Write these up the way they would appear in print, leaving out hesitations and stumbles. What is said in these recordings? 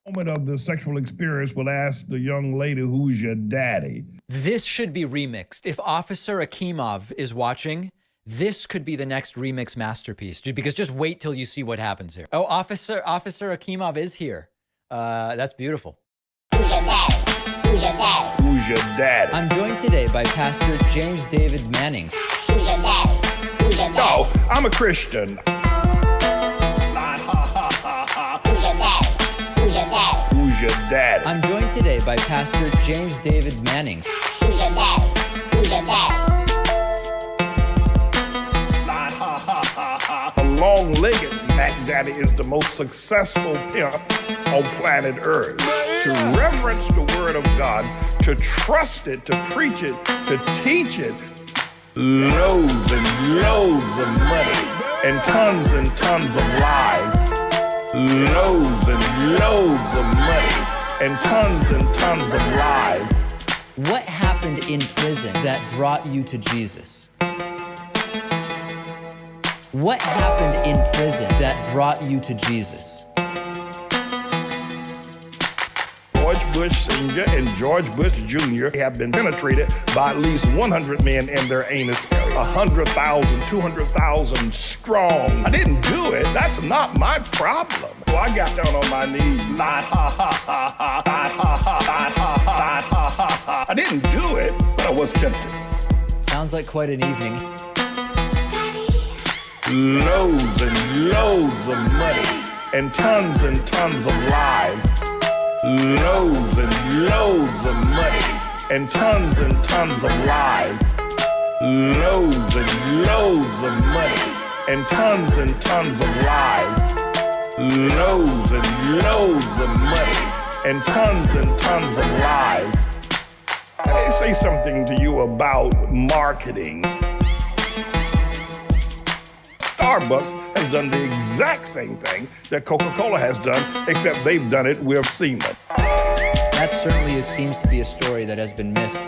Moment of the sexual experience will ask the young lady, who's your daddy? This should be remixed. If Officer Akimov is watching, this could be the next remix masterpiece, because just wait till you see what happens here. Oh, Officer Akimov is here. That's beautiful. Who's your daddy? Who's your daddy? Who's your daddy? I'm joined today by Pastor James David Manning. Who's your daddy? Who's your daddy? No, I'm a Christian. Who's your daddy? Who's your daddy? Who's your daddy? I'm joined today by Pastor James David Manning. Who's your daddy? Who's your daddy? A long-legged Mac Daddy is the most successful pimp on planet Earth. To reverence the Word of God, to trust it, to preach it, to teach it, loads and loads of money and tons of lives. Loads and loads of money and tons of lives. What happened in prison that brought you to Jesus? What happened in prison that brought you to Jesus? George Bush Sr. and George Bush Jr. have been penetrated by at least 100 men in their anus area. 100,000, 200,000 strong. I didn't do it. That's not my problem. So I got down on my knees. I didn't do it, but I was tempted. Sounds like quite an evening. Loads and loads of money and tons of lives. Loads and loads of money and tons of lives. Loads and loads of money and tons of lives. Loads and loads of money and tons of lives. Let me say something to you about marketing. Starbucks has done the exact same thing that Coca-Cola has done, except they've done it with semen. That certainly seems to be a story that has been missed.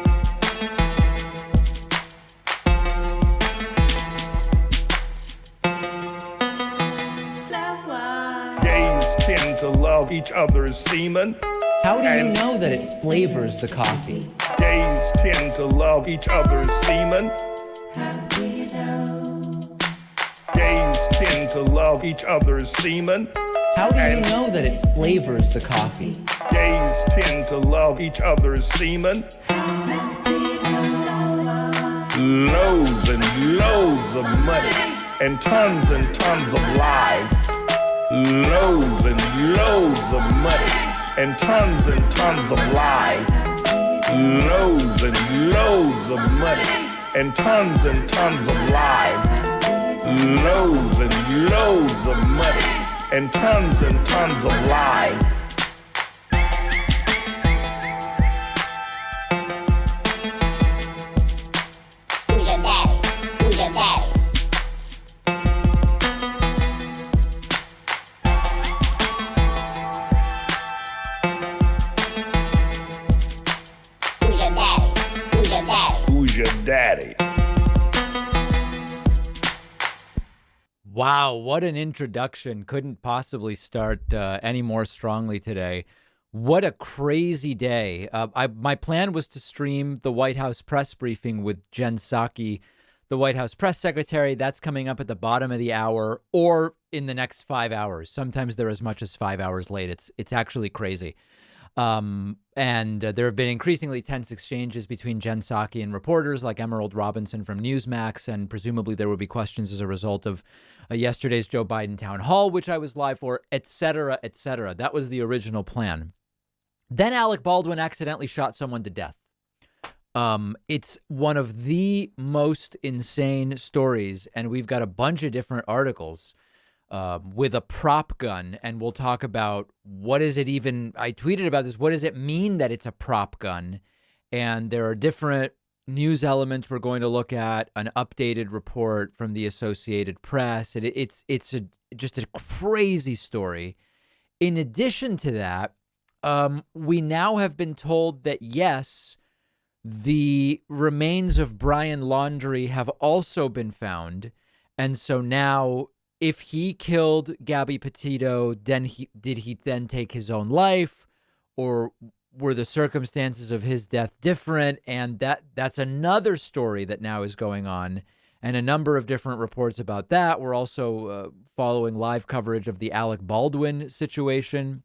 Gays tend to love each other's semen. How do you know that it flavors the coffee? Gays tend to love each other's semen. Gays tend to love each other's semen. How do you know that it flavors the coffee? Gays tend to love each other's semen. Loads and loads of money and tons of lives. Loads and loads of money and tons of lives. Loads and loads of money and tons of lives. Loads and loads of money and tons of lives. Who's your daddy? Who's your daddy? Who's your daddy? Who's your daddy? Who's your daddy? Wow, what an introduction. Couldn't possibly start any more strongly today. What a crazy day. My plan was to stream the White House press briefing with Jen Psaki, the White House press secretary. That's coming up at the bottom of the hour or in the next 5 hours. Sometimes they're as much as 5 hours late. It's actually crazy. And there have been increasingly tense exchanges between Jen Psaki and reporters like Emerald Robinson from Newsmax, and presumably there will be questions as a result of yesterday's Joe Biden town hall, which I was live for, et cetera, et cetera. That was the original plan. Then Alec Baldwin accidentally shot someone to death. It's one of the most insane stories, and we've got a bunch of different articles with a prop gun, and we'll talk about what is it even, I tweeted about this, what does it mean that it's a prop gun? And there are different news elements we're going to look at, an updated report from the Associated Press. It's just a crazy story. In addition to that, we now have been told that, yes, the remains of Brian Laundrie have also been found. And so now if he killed Gabby Petito, then did he then take his own life, or were the circumstances of his death different? And that's another story that now is going on, and a number of different reports about that. We're also following live coverage of the Alec Baldwin situation.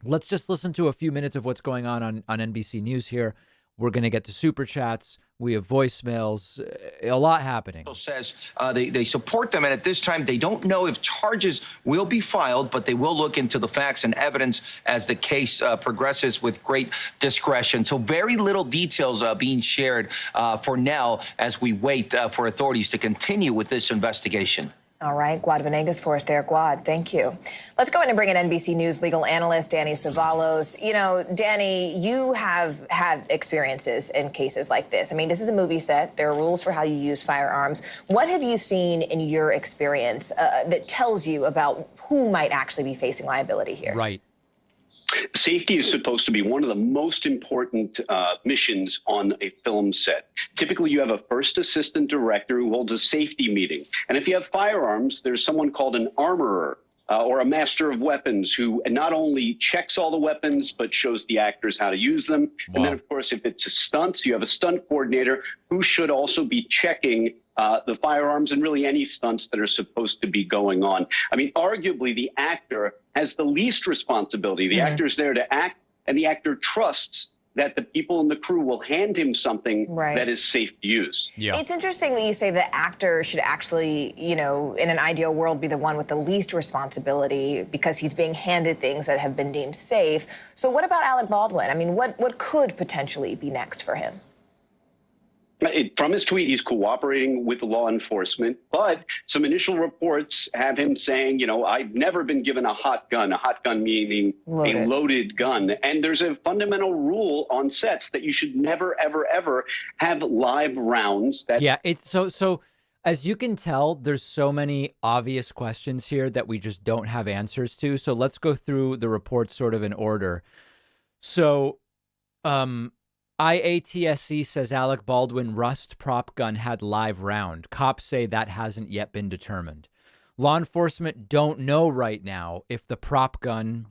Let's just listen to a few minutes of what's going on NBC News here. We're going to get to super chats. We have voicemails, a lot happening. Says they support them, and at this time they don't know if charges will be filed, but they will look into the facts and evidence as the case progresses with great discretion. So very little details being shared for now as we wait for authorities to continue with this investigation. All right, Guad Venegas for us there. Guad, thank you. Let's go ahead and bring in NBC News legal analyst Danny Savalos. You know, Danny, you have had experiences in cases like this. I mean, this is a movie set. There are rules for how you use firearms. What have you seen in your experience that tells you about who might actually be facing liability here? Right. Safety is supposed to be one of the most important missions on a film set. Typically, you have a first assistant director who holds a safety meeting. And if you have firearms, there's someone called an armorer or a master of weapons who not only checks all the weapons, but shows the actors how to use them. Wow. And then, of course, if it's a stunts, you have a stunt coordinator who should also be checking the firearms and really any stunts that are supposed to be going on. I mean, arguably, the actor has the least responsibility. The actor's there to act, and the actor trusts that the people in the crew will hand him something that is safe to use. Yeah. It's interesting that you say the actor should actually, you know, in an ideal world, be the one with the least responsibility because he's being handed things that have been deemed safe. So what about Alec Baldwin? I mean, what could potentially be next for him? From his tweet, he's cooperating with law enforcement, but some initial reports have him saying, you know, I've never been given a hot gun meaning a loaded gun. And there's a fundamental rule on sets that you should never, ever, ever have live rounds. Yeah, it's so as you can tell, there's so many obvious questions here that we just don't have answers to. So let's go through the reports sort of in order. So, IATSC says Alec Baldwin Rust prop gun had live round. Cops say that hasn't yet been determined. Law enforcement don't know right now if the prop gun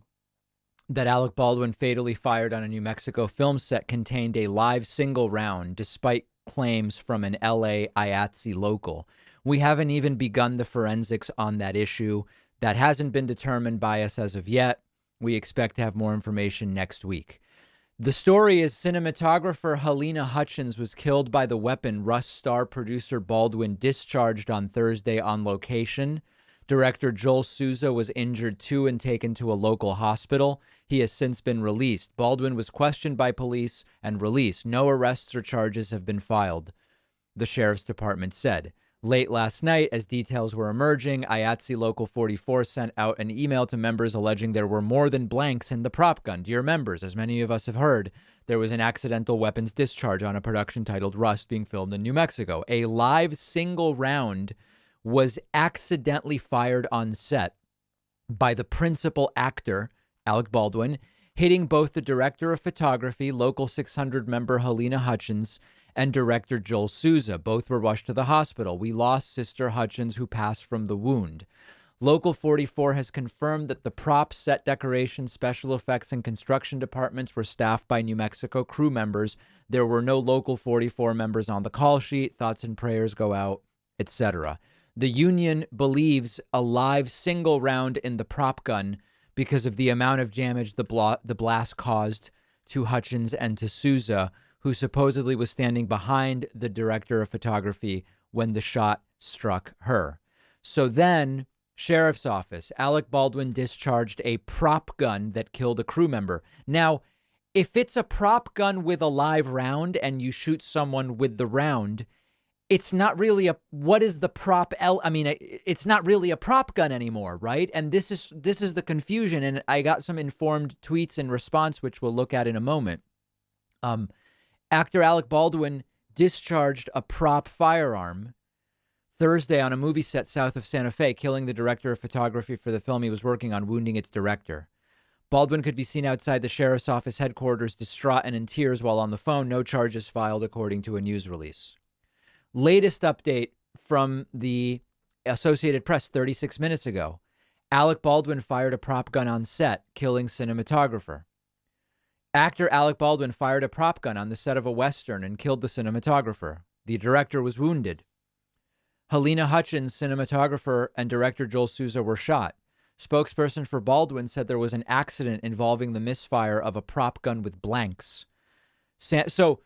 that Alec Baldwin fatally fired on a New Mexico film set contained a live single round, despite claims from an LA IATSE local. We haven't even begun the forensics on that issue. That hasn't been determined by us as of yet. We expect to have more information next week. The story is cinematographer Helena Hutchins was killed by the weapon Rust star producer Baldwin discharged on Thursday on location. Director Joel Souza was injured too and taken to a local hospital. He has since been released. Baldwin was questioned by police and released. No arrests or charges have been filed, the sheriff's department said. Late last night, as details were emerging, IATSE Local 44 sent out an email to members alleging there were more than blanks in the prop gun. Dear members, as many of us have heard, there was an accidental weapons discharge on a production titled Rust being filmed in New Mexico. A live single round was accidentally fired on set by the principal actor, Alec Baldwin, hitting both the director of photography, Local 600 member Helena Hutchins, and director Joel Souza. Both were rushed to the hospital. We lost Sister Hutchins, who passed from the wound. Local 44 has confirmed that the prop, set decoration, special effects, and construction departments were staffed by New Mexico crew members. There were no Local 44 members on the call sheet. Thoughts and prayers go out, etc. The union believes a live single round in the prop gun because of the amount of damage the blast caused to Hutchins and to Souza, who supposedly was standing behind the director of photography when the shot struck her. So then, sheriff's office, Alec Baldwin discharged a prop gun that killed a crew member. Now, if it's a prop gun with a live round and you shoot someone with the round, it's not really what is the prop? It's not really a prop gun anymore, right? And this is the confusion. And I got some informed tweets in response, which we'll look at in a moment. Actor Alec Baldwin discharged a prop firearm Thursday on a movie set south of Santa Fe, killing the director of photography for the film he was working on, wounding its director. Baldwin could be seen outside the sheriff's office headquarters, distraught and in tears while on the phone. No charges filed, according to a news release. Latest update from the Associated Press 36 minutes ago. Alec Baldwin fired a prop gun on set, killing cinematographer. Actor Alec Baldwin fired a prop gun on the set of a Western and killed the cinematographer. The director was wounded. Helena Hutchins, cinematographer, and director Joel Souza were shot. Spokesperson for Baldwin said there was an accident involving the misfire of a prop gun with blanks. So,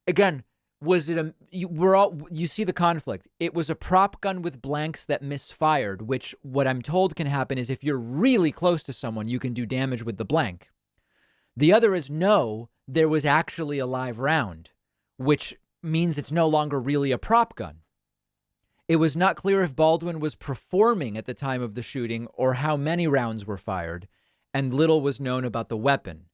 again, was it you see the conflict. It was a prop gun with blanks that misfired, which what I'm told can happen is if you're really close to someone, you can do damage with the blank. The other is no, there was actually a live round, which means it's no longer really a prop gun. It was not clear if Baldwin was performing at the time of the shooting or how many rounds were fired, and little was known about the weapon.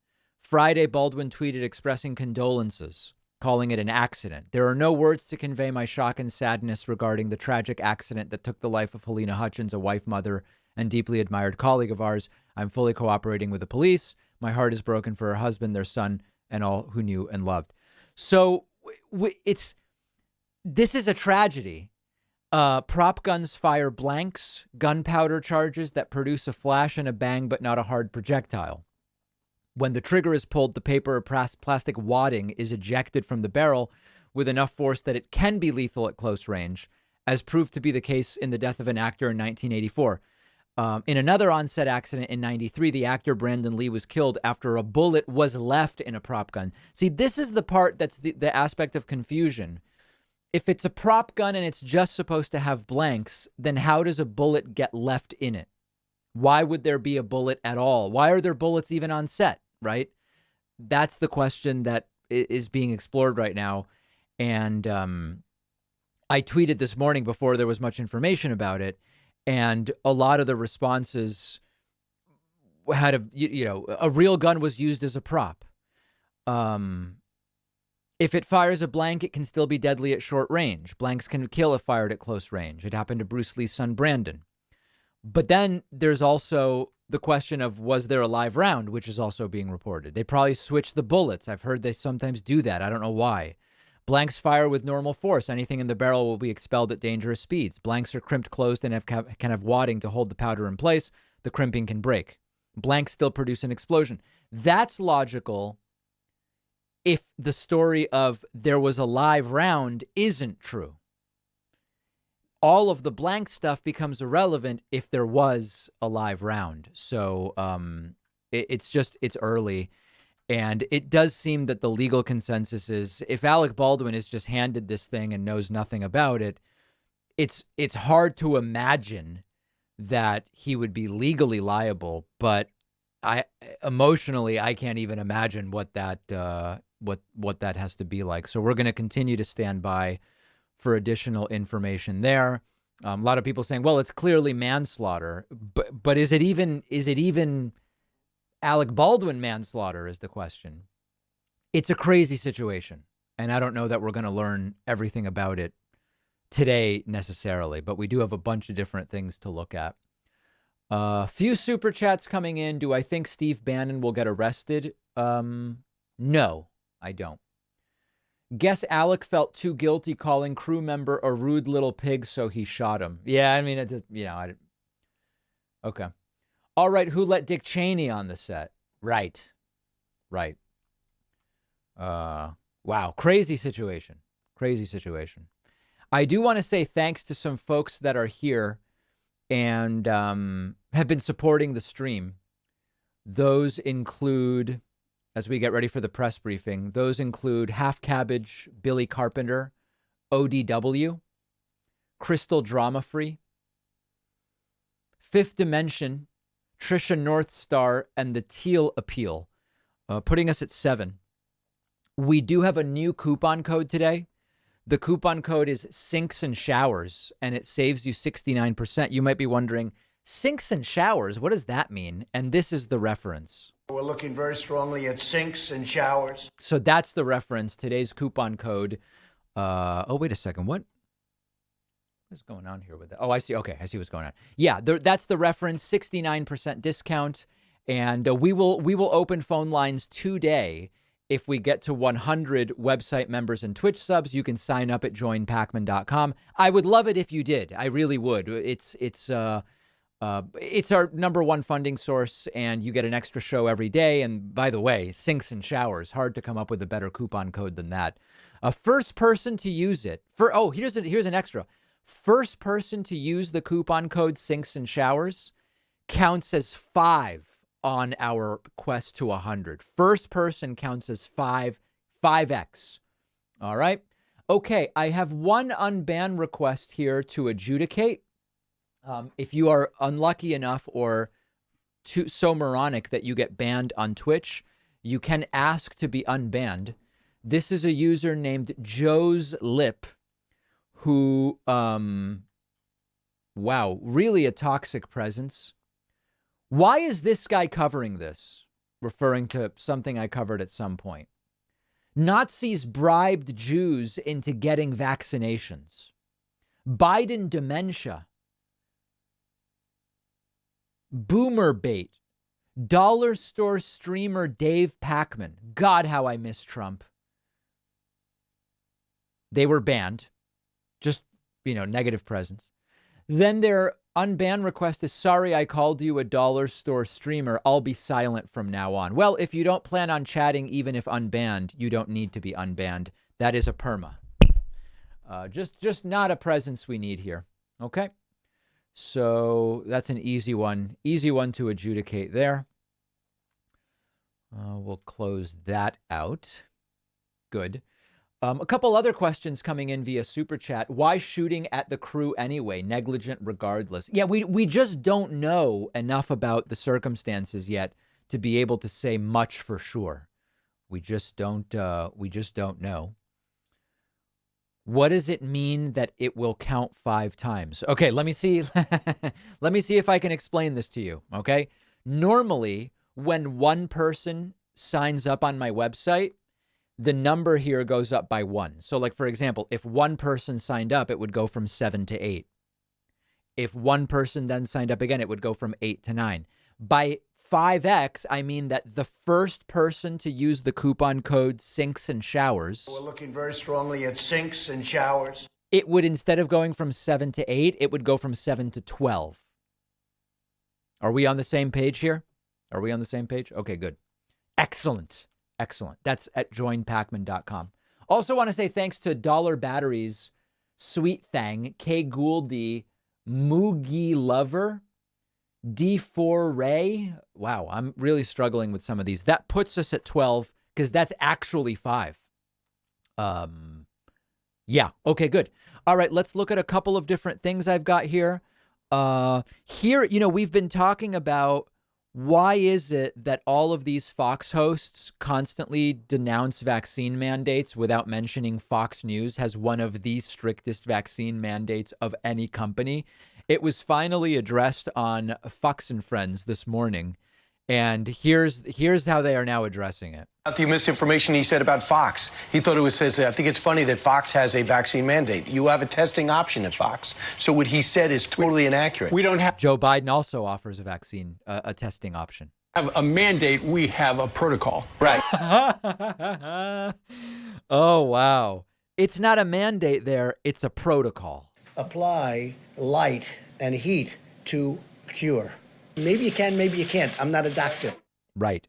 Friday, Baldwin tweeted expressing condolences, calling it an accident. There are no words to convey my shock and sadness regarding the tragic accident that took the life of Helena Hutchins, a wife, mother, and deeply admired colleague of ours. I'm fully cooperating with the police. My heart is broken for her husband, their son, and all who knew and loved. So this is a tragedy. Prop guns fire blanks, gunpowder charges that produce a flash and a bang, but not a hard projectile. When the trigger is pulled, the paper or plastic wadding is ejected from the barrel with enough force that it can be lethal at close range, as proved to be the case in the death of an actor in 1984. In another on-set accident in 93, the actor Brandon Lee was killed after a bullet was left in a prop gun. See, this is the part that's the aspect of confusion. If it's a prop gun and it's just supposed to have blanks, then how does a bullet get left in it? Why would there be a bullet at all? Why are there bullets even on set, right? That's the question that is being explored right now. And I tweeted this morning before there was much information about it. And a lot of the responses had a real gun was used as a prop. If it fires a blank, it can still be deadly at short range. Blanks can kill if fired at close range. It happened to Bruce Lee's son, Brandon. But then there's also the question of, was there a live round, which is also being reported. They probably switched the bullets. I've heard they sometimes do that. I don't know why. Blanks fire with normal force. Anything in the barrel will be expelled at dangerous speeds. Blanks are crimped closed and can have wadding to hold the powder in place. The crimping can break. Blanks still produce an explosion. That's logical if the story of there was a live round isn't true. All of the blank stuff becomes irrelevant if there was a live round. So it's early. And it does seem that the legal consensus is if Alec Baldwin is just handed this thing and knows nothing about it, it's hard to imagine that he would be legally liable. But I can't even imagine what that what that has to be like. So we're going to continue to stand by for additional information there. A lot of people saying, well, it's clearly manslaughter, but is it even Alec Baldwin manslaughter is the question. It's a crazy situation, and I don't know that we're going to learn everything about it today necessarily, but we do have a bunch of different things to look at. Few super chats coming in. Do I think Steve Bannon will get arrested? No, I don't. Guess Alec felt too guilty calling crew member a rude little pig, so he shot him. Yeah, I mean, okay. All right, who let Dick Cheney on the set? Right. Wow, crazy situation. I do want to say thanks to some folks that are here and have been supporting the stream. Those include, as we get ready for the press briefing, those include Half Cabbage, Billy Carpenter, ODW, Crystal Drama Free, Fifth Dimension, Trisha Northstar, and the Teal Appeal, putting us at 7. We do have a new coupon code today. The coupon code is Sinks and Showers, and it saves you 69%. You might be wondering, sinks and showers, what does that mean? And this is the reference. We're looking very strongly at sinks and showers. So that's the reference. Today's coupon code. Oh, wait a second. What is going on here with that? Oh, I see. Okay, I see what's going on. Yeah, that's the reference. 69% discount, and we will open phone lines today. if we get to 100 website members and Twitch subs, you can sign up at joinpacman.com. I would love it if you did. I really would. It's our number one funding source, and you get an extra show every day. And by the way, sinks and showers. Hard to come up with a better coupon code than that. First person to use it here's an extra. First person to use the coupon code sinks and showers counts as 5 on our quest to 100. First person counts as 5x. All right. Okay. I have one unban request here to adjudicate. If you are unlucky enough or so moronic that you get banned on Twitch, you can ask to be unbanned. This is a user named Joe's Lip who, wow, really a toxic presence. Why is this guy covering this? Referring to something I covered at some point. Nazis bribed Jews into getting vaccinations. Biden dementia. Boomer bait. Dollar store streamer Dave Pacman. God, how I miss Trump. They were banned. Just, negative presence. Then their unban request is, sorry, I called you a dollar store streamer. I'll be silent from now on. Well, if you don't plan on chatting, even if unbanned, you don't need to be unbanned. That is a perma. Just not a presence we need here. Okay. So that's an easy one to adjudicate there. We'll close that out. Good. A couple other questions coming in via Super Chat. Why shooting at the crew anyway? Negligent regardless. Yeah, we just don't know enough about the circumstances yet to be able to say much for sure. We just don't know. What does it mean that it will count 5 times? Okay, let me see. Let me see if I can explain this to you. Okay. Normally, when one person signs up on my website, the number here goes up by 1. So like, for example, if one person signed up, it would go from 7 to 8. If one person then signed up again, it would go from 8 to 9. By 5x, I mean that the first person to use the coupon code sinks and showers. We're looking very strongly at sinks and showers. It would, instead of going from 7 to 8, it would go from 7 to 12. Are we on the same page here? Are we on the same page? Okay, good. Excellent. That's at joinpacman.com. Also want to say thanks to Dollar Batteries, Sweet Thang, K. Gouldy, Moogie Lover, D4 Ray. Wow, I'm really struggling with some of these. That puts us at 12 because that's actually 5. Yeah, okay, good. All right, let's look at a couple of different things I've got here. Here, we've been talking about why is it that all of these Fox hosts constantly denounce vaccine mandates without mentioning Fox News has one of the strictest vaccine mandates of any company? It was finally addressed on Fox and Friends this morning, and here's how they are now addressing it. The misinformation he said about Fox. He thought I think it's funny that Fox has a vaccine mandate. You have a testing option at Fox. So what he said is totally inaccurate. We don't have Joe Biden also offers a testing option. a mandate. We have a protocol. Right. Oh, wow. It's not a mandate there. It's a protocol. Apply light and heat to cure. Maybe you can, maybe you can't. I'm not a doctor. Right.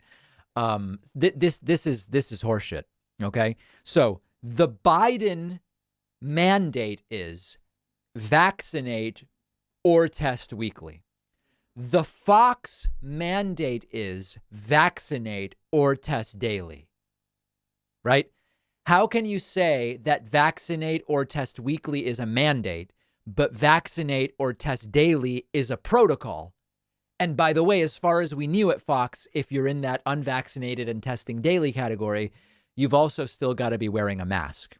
This is horseshit. Okay. So the Biden mandate is vaccinate or test weekly. The Fox mandate is vaccinate or test daily. Right? How can you say that vaccinate or test weekly is a mandate, but vaccinate or test daily is a protocol? And by the way, as far as we knew at Fox, if you're in that unvaccinated and testing daily category, you've also still got to be wearing a mask.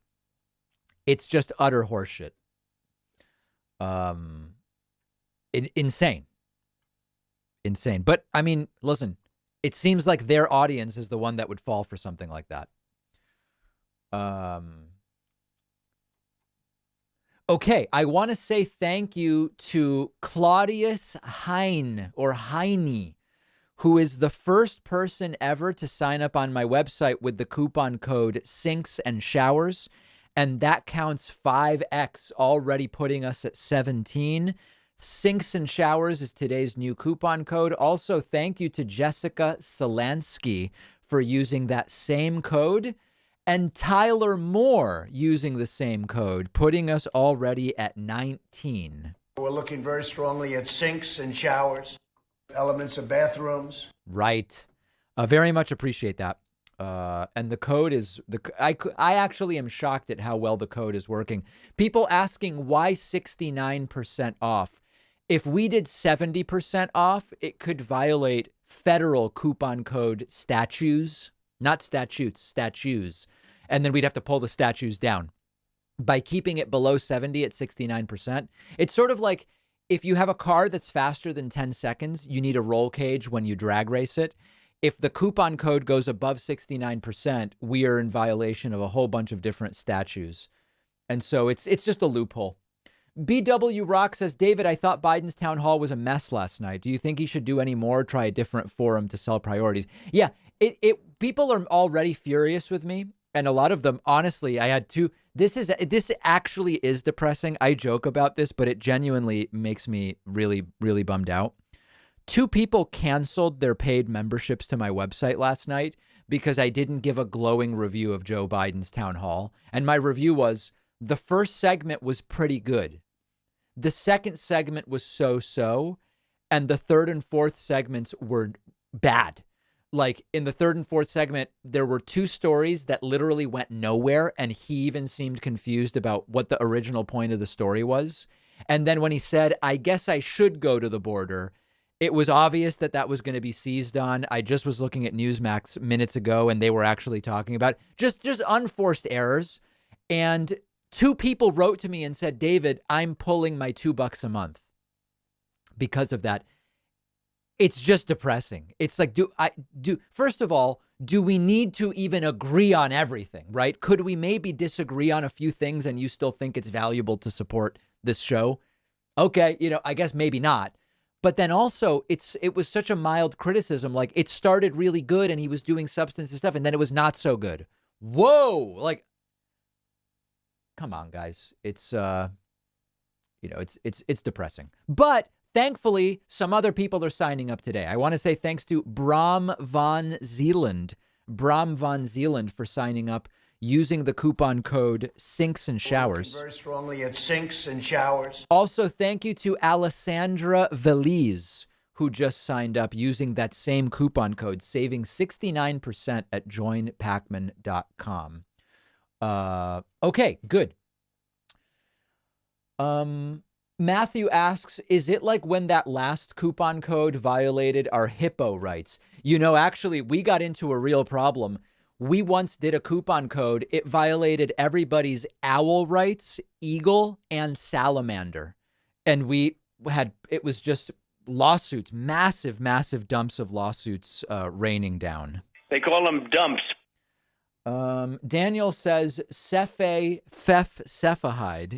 It's just utter horseshit. Insane. But I mean, listen, it seems like their audience is the one that would fall for something like that. Okay, I want to say thank you to Claudius Heine, who is the first person ever to sign up on my website with the coupon code Sinks and Showers. And that counts 5x, already putting us at 17. Sinks and Showers is today's new coupon code. Also, thank you to Jessica Solansky for using that same code, and Tyler Moore using the same code, putting us already at 19. We're looking very strongly at sinks and showers, elements of bathrooms. Right. Very much appreciate that. And the code is, I actually am shocked at how well the code is working. People asking why 69% off. If we did 70% off, it could violate federal coupon code statutes, not statutes, statues. And then we'd have to pull the statues down. By keeping it below 70 at 69%, it's sort of like if you have a car that's faster than 10 seconds, you need a roll cage when you drag race it. If the coupon code goes above 69%, we are in violation of a whole bunch of different statutes. And so it's just a loophole. BW Rock says, David, I thought Biden's town hall was a mess last night. Do you think he should do any more? Try a different forum to sell priorities? Yeah, people are already furious with me. And a lot of them, honestly, I had two. This actually is depressing. I joke about this, but it genuinely makes me really, really bummed out. 2 people canceled their paid memberships to my website last night because I didn't give a glowing review of Joe Biden's town hall. And my review was, the first segment was pretty good. The second segment was so-so. And the third and fourth segments were bad. Like in the third and fourth segment, there were 2 stories that literally went nowhere. And he even seemed confused about what the original point of the story was. And then when he said, I guess I should go to the border, it was obvious that that was going to be seized on. I just was looking at Newsmax minutes ago and they were actually talking about just unforced errors. And 2 people wrote to me and said, David, I'm pulling my $2 a month because of that. It's just depressing. It's like, first of all, do we need to even agree on everything, right? Could we maybe disagree on a few things and you still think it's valuable to support this show? Okay, I guess maybe not. But then also it was such a mild criticism. Like it started really good and he was doing substantive stuff and then it was not so good. Whoa. Like, come on, guys. It's, it's depressing, but thankfully, some other people are signing up today. I want to say thanks to Bram van Zeeland for signing up using the coupon code Sinks and Showers. Very strongly at sinks and showers. Also, thank you to Alessandra Veliz, who just signed up using that same coupon code, saving 69% at joinpacman.com. Okay, good. Matthew asks, is it like when that last coupon code violated our hippo rights? Actually, we got into a real problem. We once did a coupon code. It violated everybody's owl rights, eagle, and salamander. And it was just lawsuits, massive, massive dumps of lawsuits raining down. They call them dumps. Daniel says, Cephahide.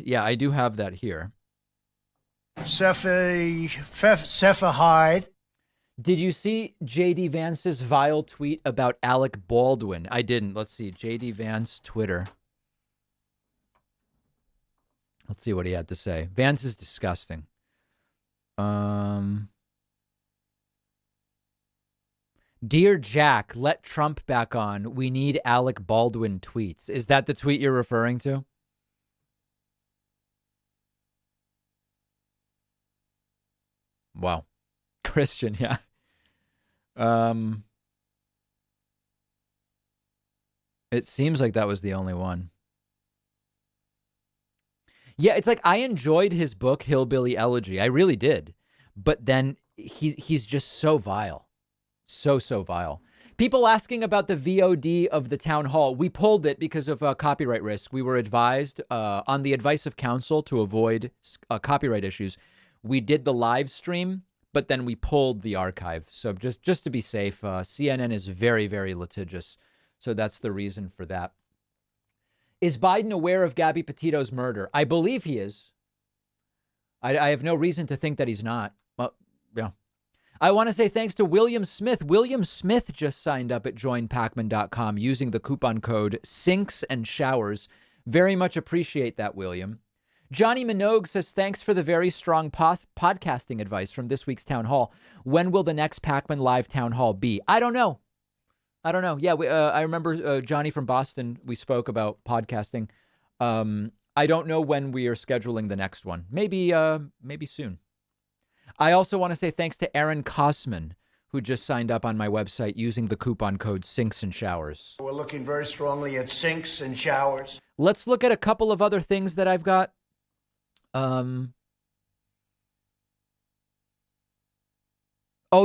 Yeah, I do have that here. Cephahide. Did you see J.D. Vance's vile tweet about Alec Baldwin? I didn't. Let's see. J.D. Vance Twitter. Let's see what he had to say. Vance is disgusting. Dear Jack, let Trump back on. We need Alec Baldwin tweets. Is that the tweet you're referring to? Wow. Christian, yeah. It seems like that was the only one. Yeah, it's like I enjoyed his book, Hillbilly Elegy. I really did. But then he's just so vile. So vile. People asking about the VOD of the town hall. We pulled it because of copyright risk. We were advised on the advice of counsel to avoid copyright issues. We did the live stream, but then we pulled the archive. So just to be safe, CNN is very, very litigious. So that's the reason for that. Is Biden aware of Gabby Petito's murder? I believe he is. I have no reason to think that he's not. Well, yeah. I want to say thanks to William Smith. William Smith just signed up at joinpacman.com using the coupon code Sinks and Showers. Very much appreciate that, William. Johnny Minogue says, thanks for the very strong podcasting advice from this week's town hall. When will the next Pacman Live town hall be? I don't know. Yeah, I remember Johnny from Boston. We spoke about podcasting. I don't know when we are scheduling the next one. Maybe soon. I also want to say thanks to Aaron Kosman, who just signed up on my website using the coupon code Sinks and Showers. We're looking very strongly at sinks and showers. Let's look at a couple of other things that I've got. Oh,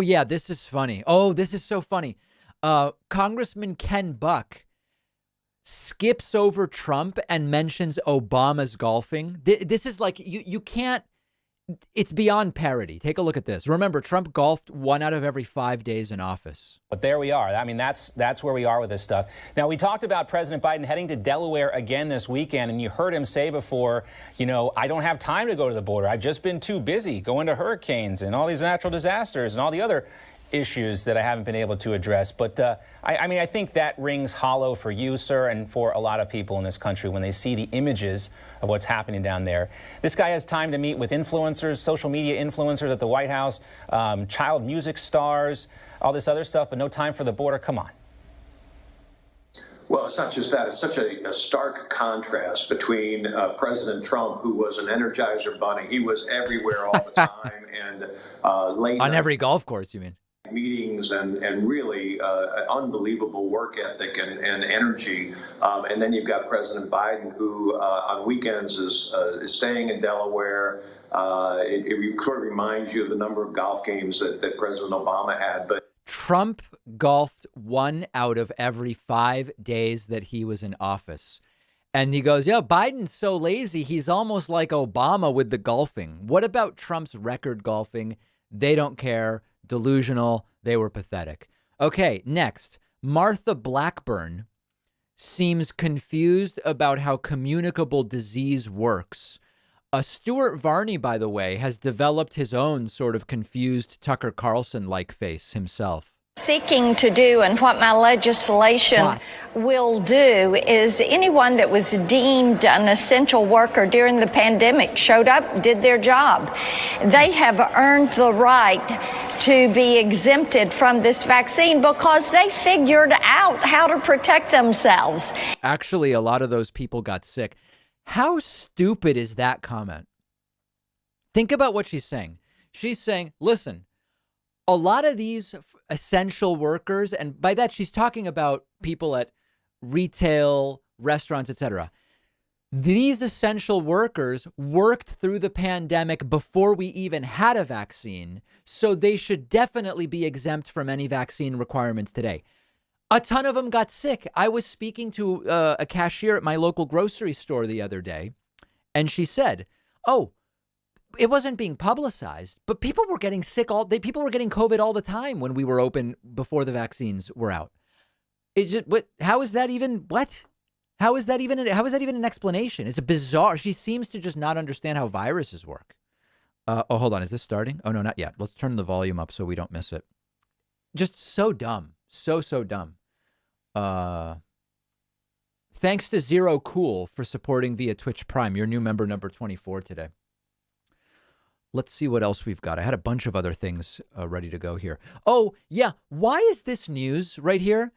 yeah, this is funny. Oh, this is so funny. Congressman Ken Buck skips over Trump and mentions Obama's golfing. This is like, you can't, it's beyond parody. Take a look at this. Remember, Trump golfed 1 out of every 5 days in office. But there we are. I mean, that's where we are with this stuff. Now, we talked about President Biden heading to Delaware again this weekend, and you heard him say before, I don't have time to go to the border. I've just been too busy going to hurricanes and all these natural disasters and all the other issues that I haven't been able to address. But I think that rings hollow for you, sir, and for a lot of people in this country when they see the images of what's happening down there. This guy has time to meet with influencers, social media influencers at the White House, child music stars, all this other stuff, but no time for the border. Come on. Well, it's not just that. It's such a stark contrast between President Trump, who was an Energizer bunny. He was everywhere all the time and late on every golf course, you mean? Meetings and really unbelievable work ethic and energy. And then you've got President Biden, who on weekends is staying in Delaware. It sort of reminds you of the number of golf games that President Obama had. But Trump golfed 1 out of every 5 days that he was in office. And he goes, Biden's so lazy. He's almost like Obama with the golfing. What about Trump's record golfing? They don't care. Delusional. They were pathetic. Okay, next. Martha Blackburn seems confused about how communicable disease works. Stuart Varney, by the way, has developed his own sort of confused Tucker Carlson-like face himself. Seeking to do, and what my legislation will do, is anyone that was deemed an essential worker during the pandemic showed up, did their job. They have earned the right to be exempted from this vaccine because they figured out how to protect themselves. Actually, a lot of those people got sick. How stupid is that comment? Think about what she's saying. She's saying, listen, a lot of these essential workers, and by that she's talking about people at retail, restaurants, etc. These essential workers worked through the pandemic before we even had a vaccine, so they should definitely be exempt from any vaccine requirements today. A ton of them got sick. I was speaking to a cashier at my local grocery store the other day, and she said, it wasn't being publicized, but people were getting sick people were getting COVID all the time when we were open before the vaccines were out. How is that even an explanation? It's a bizarre. She seems to just not understand how viruses work. Hold on. Is this starting? Oh, no, not yet. Let's turn the volume up so we don't miss it. Just so dumb. So dumb. Thanks to Zero Cool for supporting via Twitch Prime. Your new member number 24 today. Let's see what else we've got. I had a bunch of other things ready to go here. Oh, yeah. Why is this news right here?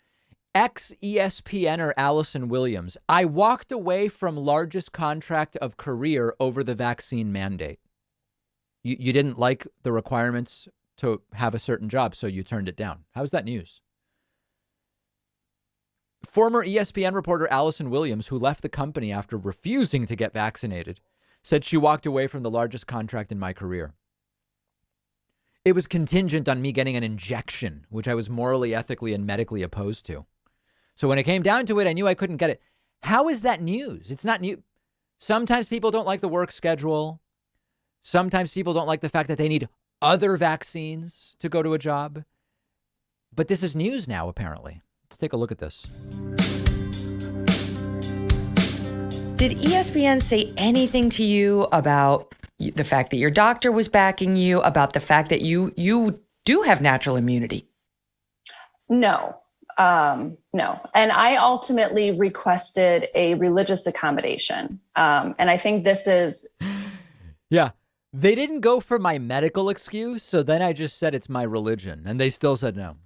Ex-ESPNer Allison Williams. I walked away from largest contract of career over the vaccine mandate. You didn't like the requirements to have a certain job, so you turned it down. How's that news? Former ESPN reporter Allison Williams, who left the company after refusing to get vaccinated, said she walked away from the largest contract in my career. It was contingent on me getting an injection, which I was morally, ethically, and medically opposed to. So when it came down to it, I knew I couldn't get it. How is that news? It's not new. Sometimes people don't like the work schedule. Sometimes people don't like the fact that they need other vaccines to go to a job. But this is news now, apparently. Let's take a look at this. Did ESPN say anything to you about the fact that your doctor was backing you, about the fact that you do have natural immunity. No. No. And I ultimately requested a religious accommodation. And I think this is. Yeah. They didn't go for my medical excuse. So then I just said it's my religion. And they still said no.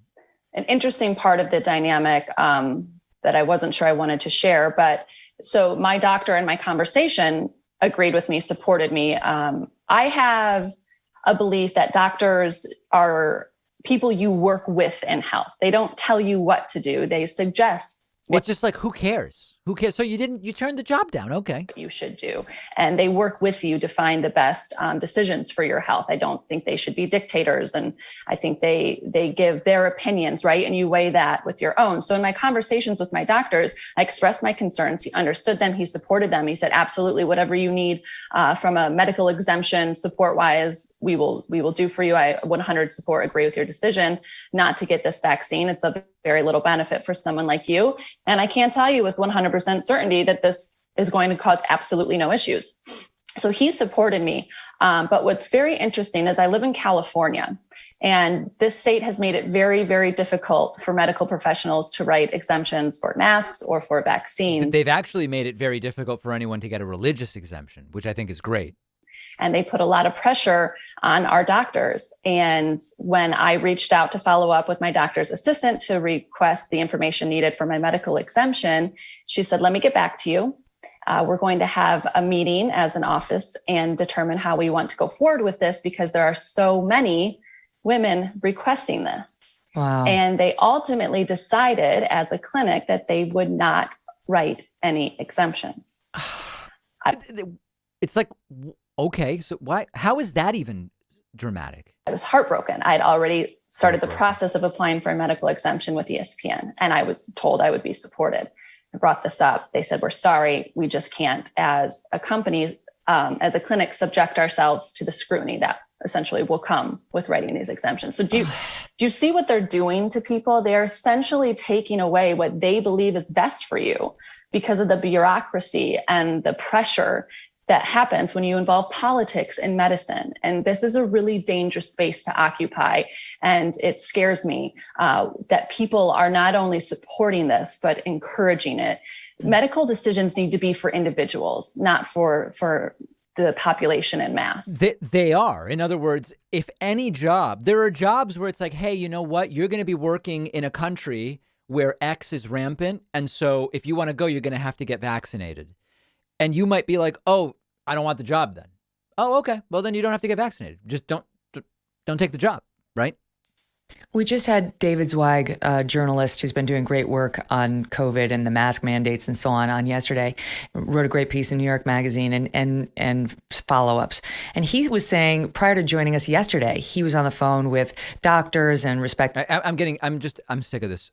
An interesting part of the dynamic that I wasn't sure I wanted to share. But so my doctor in my conversation agreed with me, supported me. I have a belief that doctors are people you work with in health. They don't tell you what to do. They suggest. It's just like, who cares? Who cares? So you turned the job down. Okay. You should do. And they work with you to find the best decisions for your health. I don't think they should be dictators. And I think they give their opinions, right? And you weigh that with your own. So in my conversations with my doctors, I expressed my concerns. He understood them. He supported them. He said, absolutely, whatever you need from a medical exemption support wise, we will do for you. I 100% agree with your decision not to get this vaccine. It's of very little benefit for someone like you. And I can't tell you with 100% certainty that this is going to cause absolutely no issues. So he supported me. But what's very interesting is I live in California, and this state has made it very, very difficult for medical professionals to write exemptions for masks or for vaccines. They've actually made it very difficult for anyone to get a religious exemption, which I think is great. And they put a lot of pressure on our doctors. And when I reached out to follow up with my doctor's assistant to request the information needed for my medical exemption, she said, let me get back to you. We're going to have a meeting as an office and determine how we want to go forward with this, because there are so many women requesting this. Wow. And they ultimately decided as a clinic that they would not write any exemptions. It's like, okay, so why? How is that even dramatic? I was heartbroken. I'd already started the process of applying for a medical exemption with ESPN, and I was told I would be supported. I brought this up. They said, we're sorry, we just can't, as a company, as a clinic, subject ourselves to the scrutiny that essentially will come with writing these exemptions. So do you see what they're doing to people? They're essentially taking away what they believe is best for you because of the bureaucracy and the pressure that happens when you involve politics in medicine. And this is a really dangerous space to occupy. And it scares me that people are not only supporting this, but encouraging it. Medical decisions need to be for individuals, not for the population en masse. They are. In other words, if any job, there are jobs where it's like, hey, you know what? You're going to be working in a country where X is rampant. And so if you want to go, you're going to have to get vaccinated. And you might be like, oh, I don't want the job then. Oh, okay. Well, then you don't have to get vaccinated. Just don't take the job, right? We just had David Zweig, a journalist who's been doing great work on COVID and the mask mandates and so on yesterday, wrote a great piece in New York Magazine and follow-ups. And he was saying, prior to joining us yesterday, he was on the phone with doctors and I'm sick of this.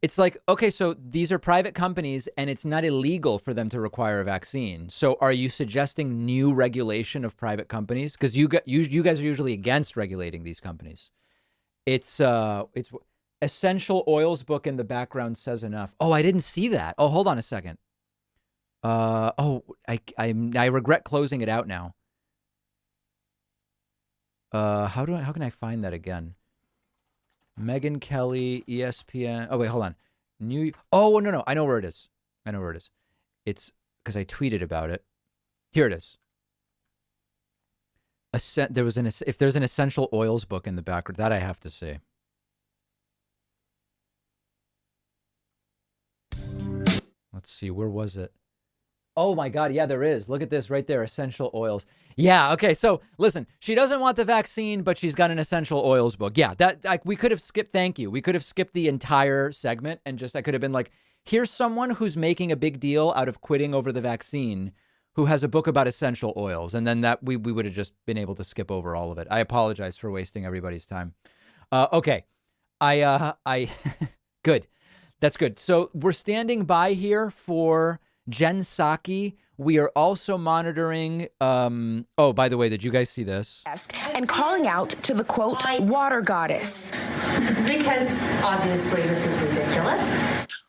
It's like, okay, so these are private companies and it's not illegal for them to require a vaccine. So are you suggesting new regulation of private companies? Because you guys are usually against regulating these companies. It's Essential Oils book in the background says enough. Oh, I didn't see that. Oh, hold on a second. I regret closing it out now. How can I find that again? Megyn Kelly, ESPN. Oh, wait, hold on. Oh, no. I know where it is. It's because I tweeted about it. Here it is. If there's an Essential Oils book in the background, that I have to see. Let's see. Where was it? Oh, my God. Yeah, there is. Look at this right there. Essential Oils. Yeah. Okay. So listen, she doesn't want the vaccine, but she's got an Essential Oils book. Yeah, we could have skipped. Thank you. We could have skipped the entire segment and I could have been like, here's someone who's making a big deal out of quitting over the vaccine, who has a book about essential oils. And then that we would have just been able to skip over all of it. I apologize for wasting everybody's time. Okay. Good. That's good. So we're standing by here for Jen Psaki. We are also monitoring, oh, by the way, did you guys see this? And calling out to the, quote, water goddess. Because obviously this is ridiculous.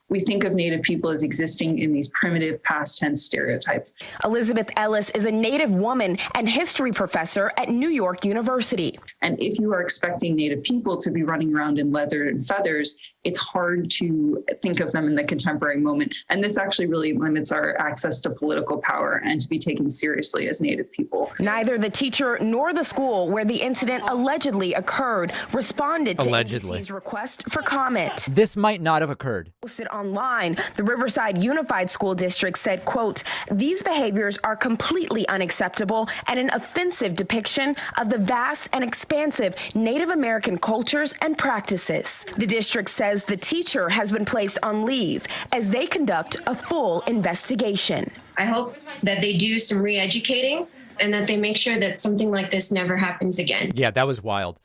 we think of Native people as existing in these primitive past tense stereotypes. Elizabeth Ellis is a Native woman and history professor at New York University. And if you are expecting Native people to be running around in leather and feathers, it's hard to think of them in the contemporary moment. And this actually really limits our access to political power and to be taken seriously as Native people. Neither the teacher nor the school where the incident allegedly occurred responded to NBC's request for comment. This might not have occurred. Posted online, the Riverside Unified School District said, quote, "These behaviors are completely unacceptable and an offensive depiction of the vast and expansive Native American cultures and practices." The district says the teacher has been placed on leave as they conduct a full investigation. I hope that they do some re-educating and that they make sure that something like this never happens again. Yeah, that was wild.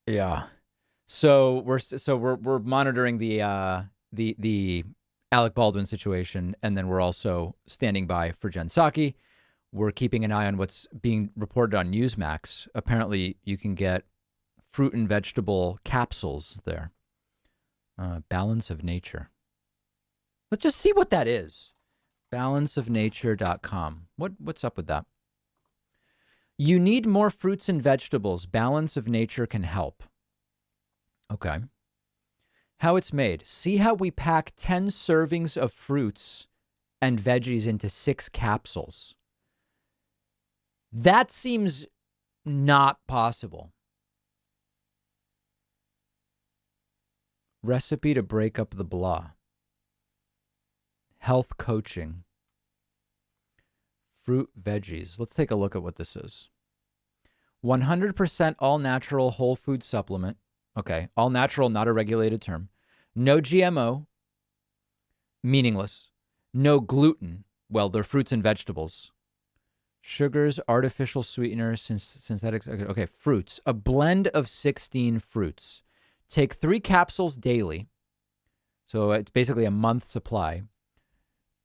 Yeah. So we're monitoring the Alec Baldwin situation, and then we're also standing by for Jen Psaki. We're keeping an eye on what's being reported on Newsmax. Apparently, you can get fruit and vegetable capsules there. Balance of Nature. Let's just see what that is. Balanceofnature.com. What's up with that? You need more fruits and vegetables. Balance of Nature can help. Okay. How it's made. See how we pack 10 servings of fruits and veggies into 6 capsules. That seems not possible. Recipe to break up the blah. Health coaching. Fruit, veggies. Let's take a look at what this is. 100% all natural whole food supplement. Okay, all natural, not a regulated term. No GMO. Meaningless. No gluten. Well, they're fruits and vegetables. Sugars, artificial sweeteners, synthetics. Okay, fruits. A blend of 16 fruits. Take 3 capsules daily. So it's basically a month's supply.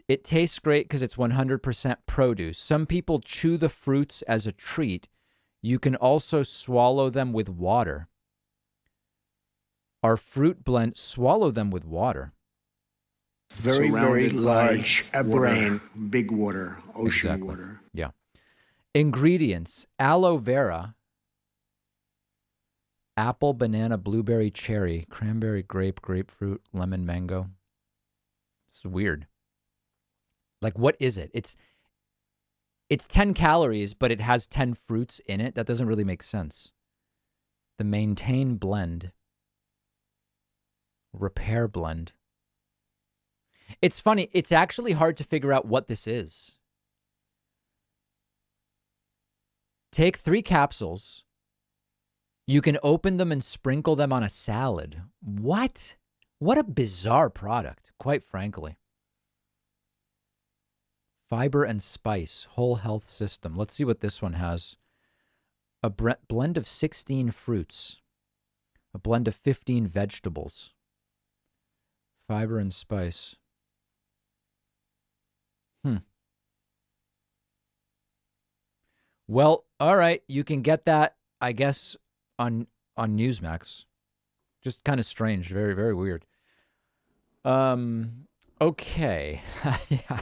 It tastes great because it's 100% produce. Some people chew the fruits as a treat. You can also swallow them with water. Our fruit blend, swallow them with water. Very, very large brain, big water, ocean Exactly. water. Yeah. Ingredients: aloe vera, apple, banana, blueberry, cherry, cranberry, grape, grapefruit, lemon, mango. It's weird. Like, what is it? It's 10 calories, but it has 10 fruits in it. That doesn't really make sense. The Maintain blend. Repair blend. It's funny. It's actually hard to figure out what this is. Take 3 capsules. You can open them and sprinkle them on a salad. What? What a bizarre product, quite frankly. Fiber and spice, whole health system. Let's see what this one has. A blend of 16 fruits. A blend of 15 vegetables. Fiber and spice. Well, all right. You can get that, I guess, on Newsmax. Just kind of strange. Very, very weird. Okay. Yeah.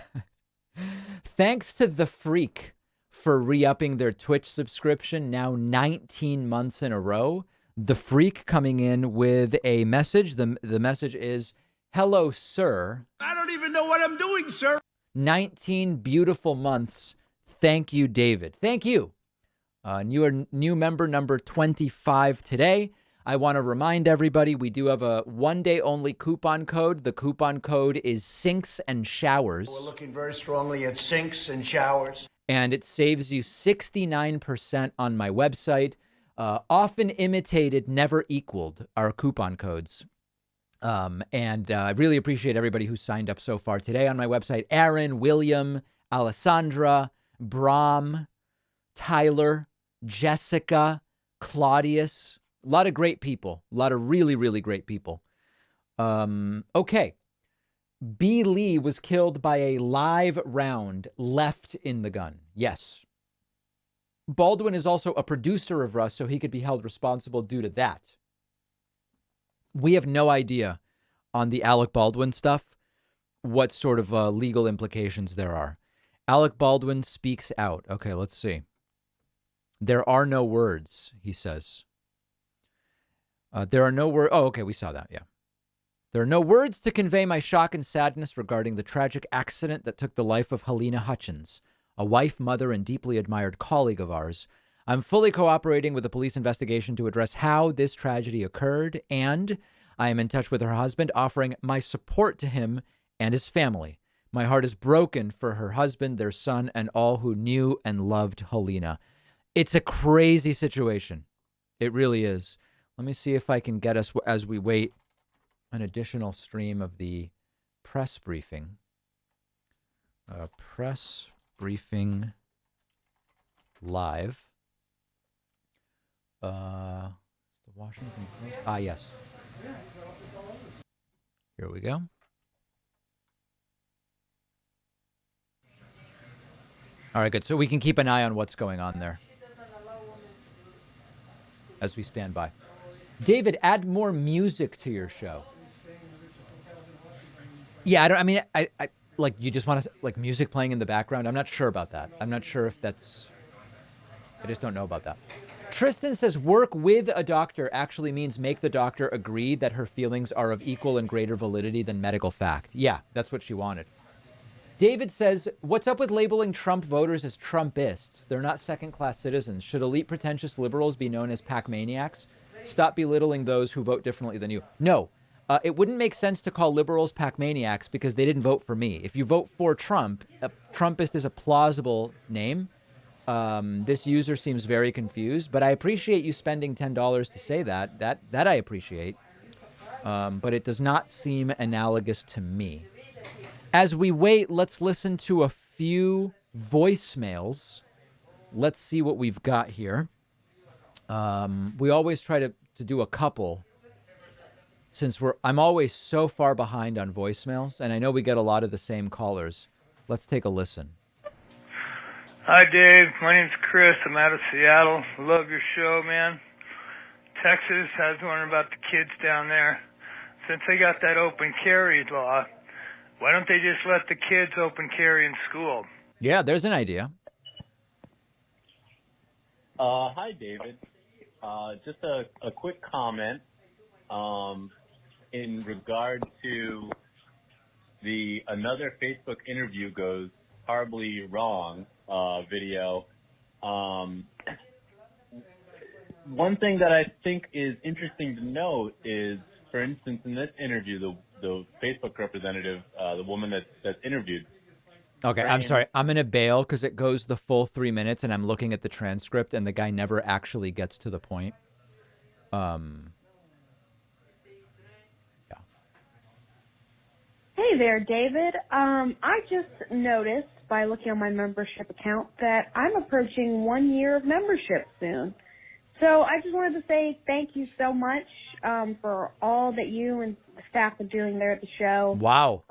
Thanks to The Freak for re-upping their Twitch subscription, now 19 months in a row. The Freak coming in with a message. The message is, "Hello, sir. I don't even know what I'm doing, sir." 19 beautiful months. Thank you, David. Thank you. New member number 25 today. I want to remind everybody we do have a one-day only coupon code. The coupon code is Sinks and Showers. We're looking very strongly at sinks and showers. And it saves you 69% on my website. Often imitated, never equaled, our coupon codes. And I really appreciate everybody who signed up so far today on my website. Aaron, William, Alessandra, Brahm, Tyler, Jessica, Claudius. A lot of great people. A lot of really, really great people. Okay. B. Lee was killed by a live round left in the gun. Yes. Baldwin is also a producer of Rust, so he could be held responsible due to that. We have no idea on the Alec Baldwin stuff, what sort of legal implications there are. Alec Baldwin speaks out. Okay, let's see. There are no words, he says. There are no words. Oh, okay, we saw that, yeah. There are no words to convey my shock and sadness regarding the tragic accident that took the life of Helena Hutchins, a wife, mother, and deeply admired colleague of ours. I'm fully cooperating with the police investigation to address how this tragedy occurred, and I am in touch with her husband, offering my support to him and his family. My heart is broken for her husband, their son, and all who knew and loved Helena. It's a crazy situation. It really is. Let me see if I can get us, as we wait, an additional stream of the press briefing. Press briefing live. The Washington Post. Ah, yes. Here we go. All right, good. So we can keep an eye on what's going on there as we stand by. David, add more music to your show. Yeah, I like, you just want to, like, music playing in the background? I'm not sure about that. I'm not sure if that's, I just don't know about that. Tristan says work with a doctor actually means make the doctor agree that her feelings are of equal and greater validity than medical fact. Yeah, that's what she wanted. David says, what's up with labeling Trump voters as Trumpists? They're not second-class citizens. Should elite pretentious liberals be known as pack maniacs? Stop belittling those who vote differently than you. No. It wouldn't make sense to call liberals pack maniacs because they didn't vote for me. If you vote for Trump, Trumpist is a plausible name. This user seems very confused, but I appreciate you spending $10 to say that. That I appreciate. But it does not seem analogous to me. As we wait, let's listen to a few voicemails. Let's see what we've got here. We always try to do a couple, since I'm always so far behind on voicemails, and I know we get a lot of the same callers. Let's take a listen. Hi, Dave. My name's Chris. I'm out of Seattle. Love your show, man. Texas, I was wondering about the kids down there. Since they got that open carry law, why don't they just let the kids open carry in school? Yeah, there's an idea. Hi, David. Just a quick comment in regard to the another Facebook interview goes horribly wrong video. One thing that I think is interesting to note is, for instance, in this interview, the Facebook representative, the woman that's interviewed. Okay, I'm sorry. I'm going to bail because it goes the full 3 minutes, and I'm looking at the transcript, and the guy never actually gets to the point. Yeah. Hey there, David. I just noticed by looking on my membership account that I'm approaching 1 year of membership soon. So I just wanted to say thank you so much for all that you and the staff are doing there at the show. Wow.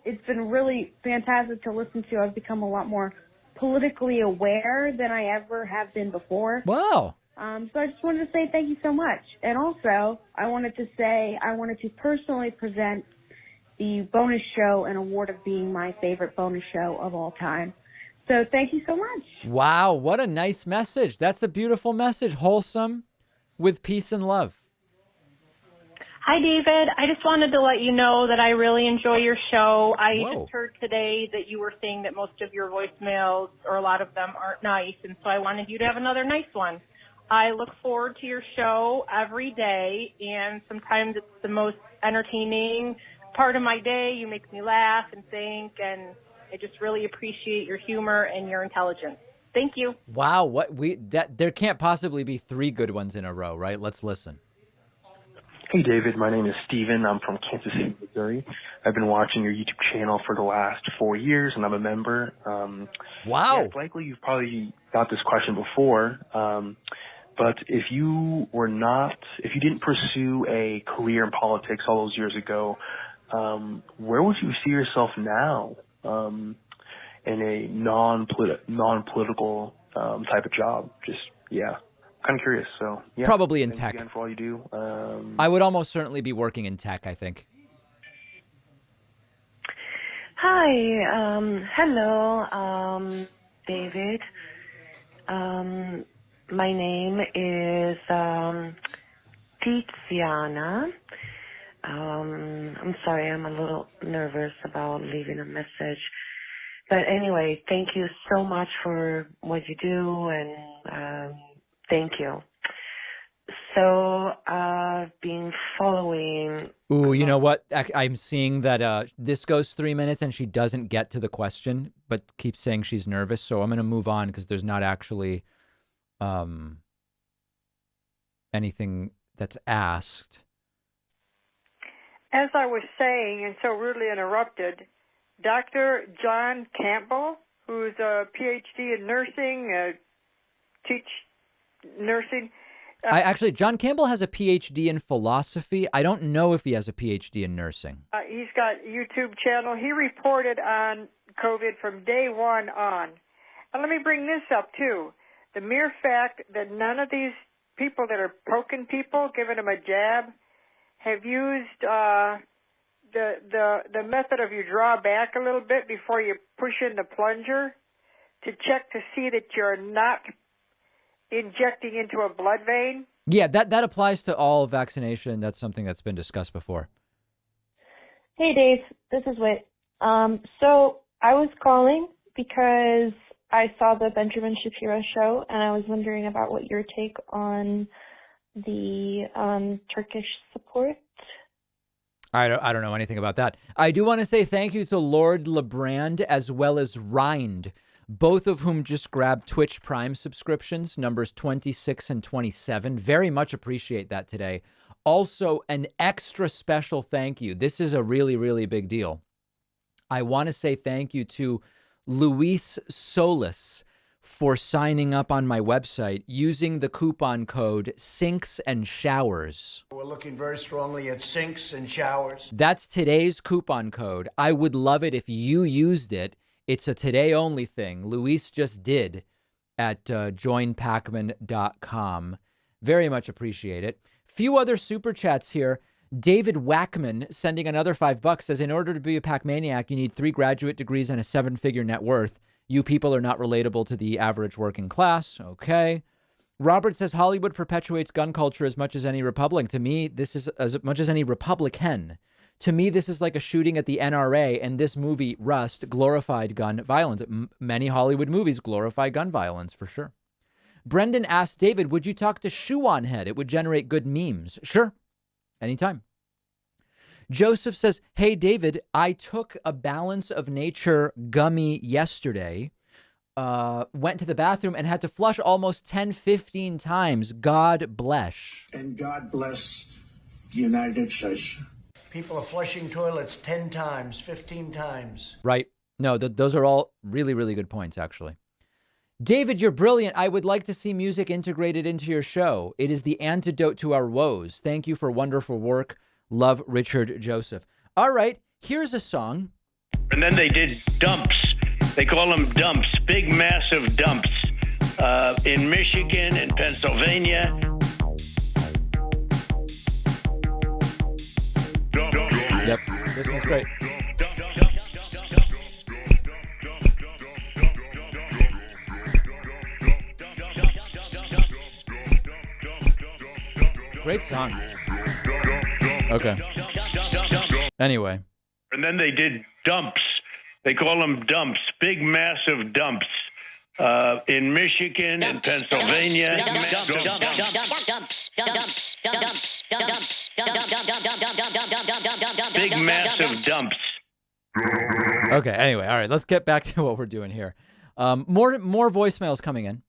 It's been really fantastic to listen to. I've become a lot more politically aware than I ever have been before. Wow. So I just wanted to say thank you so much. And also, I wanted to personally present the bonus show an award of being my favorite bonus show of all time. So thank you so much. Wow, what a nice message. That's a beautiful message. Wholesome, with peace and love. Hi, David. I just wanted to let you know that I really enjoy your show. I just heard today that you were saying that most of your voicemails, or a lot of them, aren't nice, and so I wanted you to have another nice one. I look forward to your show every day, and sometimes it's the most entertaining part of my day. You make me laugh and think, and I just really appreciate your humor and your intelligence. Thank you. Wow, there can't possibly be 3 good ones in a row, right? Let's listen. Hey, David. My name is Steven. I'm from Kansas City, Missouri. I've been watching your YouTube channel for the last 4 years, and I'm a member. Wow. Yeah, it's likely you've probably got this question before, but if you didn't pursue a career in politics all those years ago, where would you see yourself now in a non-political type of job? Just, yeah. Kind of curious, so yeah. Probably in Thanks tech. Again for all you do. I would almost certainly be working in tech, I think. Hi, hello, David. My name is Tiziana. I'm sorry, I'm a little nervous about leaving a message. But anyway, thank you so much for what you do, and thank you. So I've been following. Ooh, you know what? I'm seeing that this goes 3 minutes and she doesn't get to the question, but keeps saying she's nervous. So I'm going to move on because there's not actually anything that's asked. As I was saying, and so rudely interrupted, Dr. John Campbell, who's a PhD in nursing, teach nursing. John Campbell has a PhD in philosophy. I don't know if he has a PhD in nursing. He's got a YouTube channel. He reported on COVID from day one on. And let me bring this up, too. The mere fact that none of these people that are poking people, giving them a jab, have used the method of you draw back a little bit before you push in the plunger to check to see that you're not injecting into a blood vein. Yeah, that applies to all vaccination. That's something that's been discussed before. Hey, Dave. This is Whit. So I was calling because I saw the Benjamin Shapiro show, and I was wondering about what your take on the Turkish support. I don't know anything about that. I do want to say thank you to Lord LeBrand as well as Rind, both of whom just grabbed Twitch Prime subscriptions, numbers 26 and 27. Very much appreciate that today. Also, an extra special thank you. This is a really, really big deal. I want to say thank you to Luis Solis for signing up on my website using the coupon code Sinks and Showers. We're looking very strongly at sinks and showers. That's today's coupon code. I would love it if you used it. It's a today only thing. Luis just did at joinpacman.com. Very much appreciate it. Few other super chats here. David Wackman sending another $5 says, in order to be a Pac-maniac, you need 3 graduate degrees and a 7-figure net worth. You people are not relatable to the average working class. Okay. Robert says Hollywood perpetuates gun culture as much as any Republican. To me, this is as much as any Republican. To me, this is like a shooting at the NRA, and this movie, Rust, glorified gun violence. Many Hollywood movies glorify gun violence, for sure. Brendan asked David, would you talk to Shoe on Head? It would generate good memes. Sure. Anytime. Joseph says, hey, David, I took a Balance of Nature gummy yesterday, went to the bathroom and had to flush almost 10, 15 times. God bless. And God bless the United States. People are flushing toilets 10 times, 15 times. Right. No, those are all really, really good points, actually. David, you're brilliant. I would like to see music integrated into your show. It is the antidote to our woes. Thank you for wonderful work. Love, Richard Joseph. All right, here's a song. And then they did dumps. They call them dumps, big, massive dumps in Michigan and Pennsylvania. Yep, this one's great. Great song. Okay. Anyway. And then they did dumps. They call them dumps, big, massive dumps in Michigan and Pennsylvania. Big, massive dumps. Okay, anyway, all right, let's get back to what we're doing here. More voicemails coming in.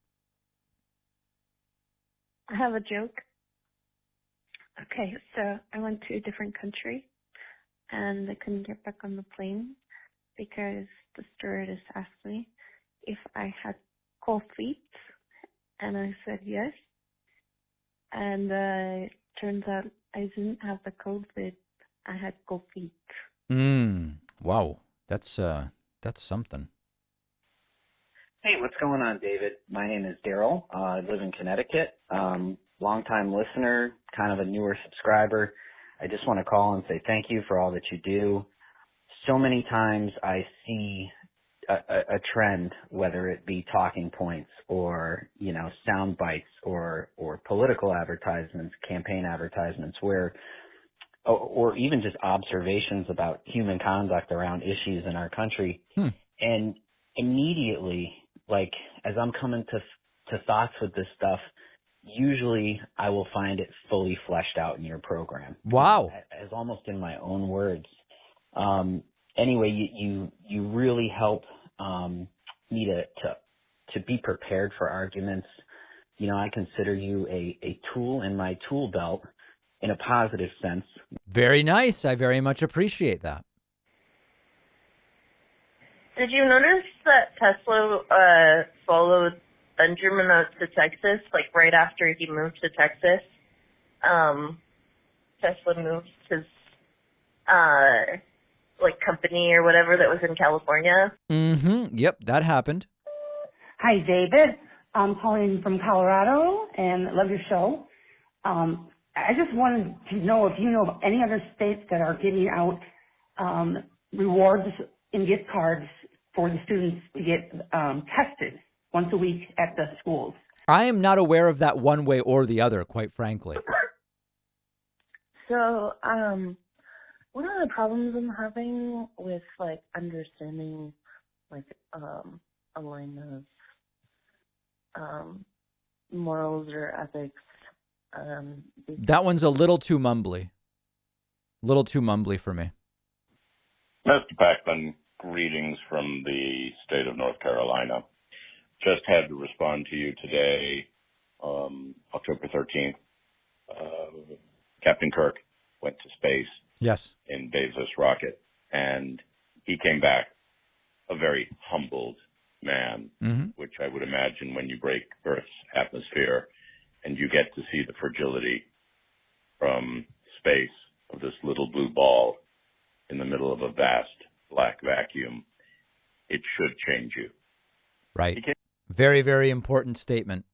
I have a joke. Okay, so I went to a different country, and I couldn't get back on the plane because the stewardess asked me if I had cold feet, and I said yes. And turns out I didn't have the COVID. I had cold feet. Wow, that's something. Hey, what's going on, David? My name is Daryl. I live in Connecticut. Longtime listener, kind of a newer subscriber. I just want to call and say thank you for all that you do. so many times I see a trend, whether it be talking points or, sound bites or political advertisements, campaign advertisements, or even just observations about human conduct around issues in our country. And immediately, like, as I'm coming to thoughts with this stuff, usually I will find it fully fleshed out in your program. Wow. As almost in my own words. Anyway, you really help me to be prepared for arguments. I consider you a tool in my tool belt in a positive sense. Very nice. I very much appreciate that. Did you notice that Tesla followed Benjamin out to Texas, like right after he moved to Texas? Tesla moved his company or whatever that was in California. Yep, that happened. Hi, David. I'm calling from Colorado and love your show. I just wanted to know if you know of any other states that are giving out rewards and gift cards for the students to get tested once a week at the schools. I am not aware of that one way or the other, quite frankly. So, one of the problems I'm having with understanding a line of morals or ethics. That one's a little too mumbly. For me. Mr. Packman, greetings from the state of North Carolina. Just had to respond to you today, October 13th. Captain Kirk went to space. Yes. In Bezos' rocket, and he came back a very humbled man, which I would imagine when you break Earth's atmosphere and you get to see the fragility from space of this little blue ball in the middle of a vast black vacuum, it should change you. Right. Very, very important statement.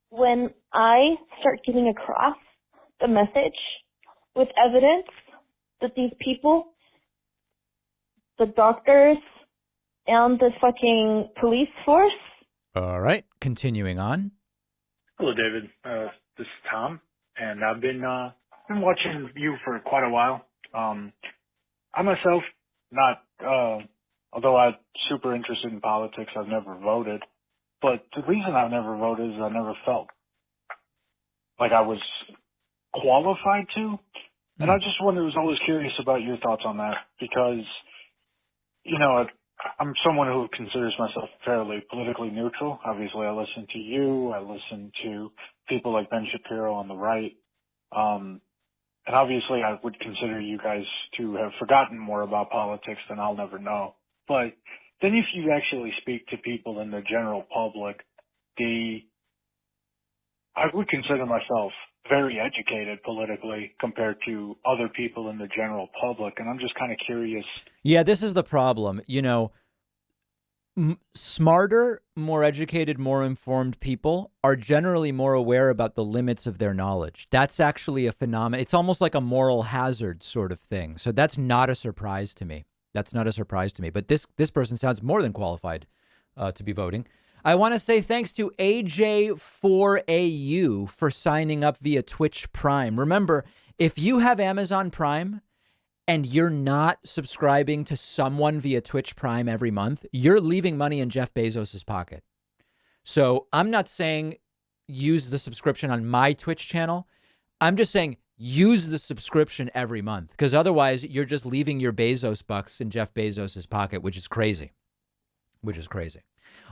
When I start getting across the message with evidence that these people, the doctors, and the fucking police force. All right, continuing on. Hello, David. This is Tom, and I've been watching you for quite a while. I myself, although I'm super interested in politics, I've never voted. But the reason I've never voted is I never felt like I was qualified to. And I just was always curious about your thoughts on that because, I'm someone who considers myself fairly politically neutral. Obviously, I listen to you. I listen to people like Ben Shapiro on the right. And obviously, I would consider you guys to have forgotten more about politics than I'll never know. But then if you actually speak to people in the general public, I would consider myself very educated politically compared to other people in the general public. And I'm just kind of curious. Yeah, this is the problem. Smarter, more educated, more informed people are generally more aware about the limits of their knowledge. That's actually a phenomenon. It's almost like a moral hazard sort of thing. So that's not a surprise to me. But this person sounds more than qualified to be voting. I want to say thanks to AJ4AU for signing up via Twitch Prime. Remember, if you have Amazon Prime and you're not subscribing to someone via Twitch Prime every month, you're leaving money in Jeff Bezos's pocket. So I'm not saying use the subscription on my Twitch channel. I'm just saying use the subscription every month, because otherwise you're just leaving your Bezos bucks in Jeff Bezos's pocket, which is crazy.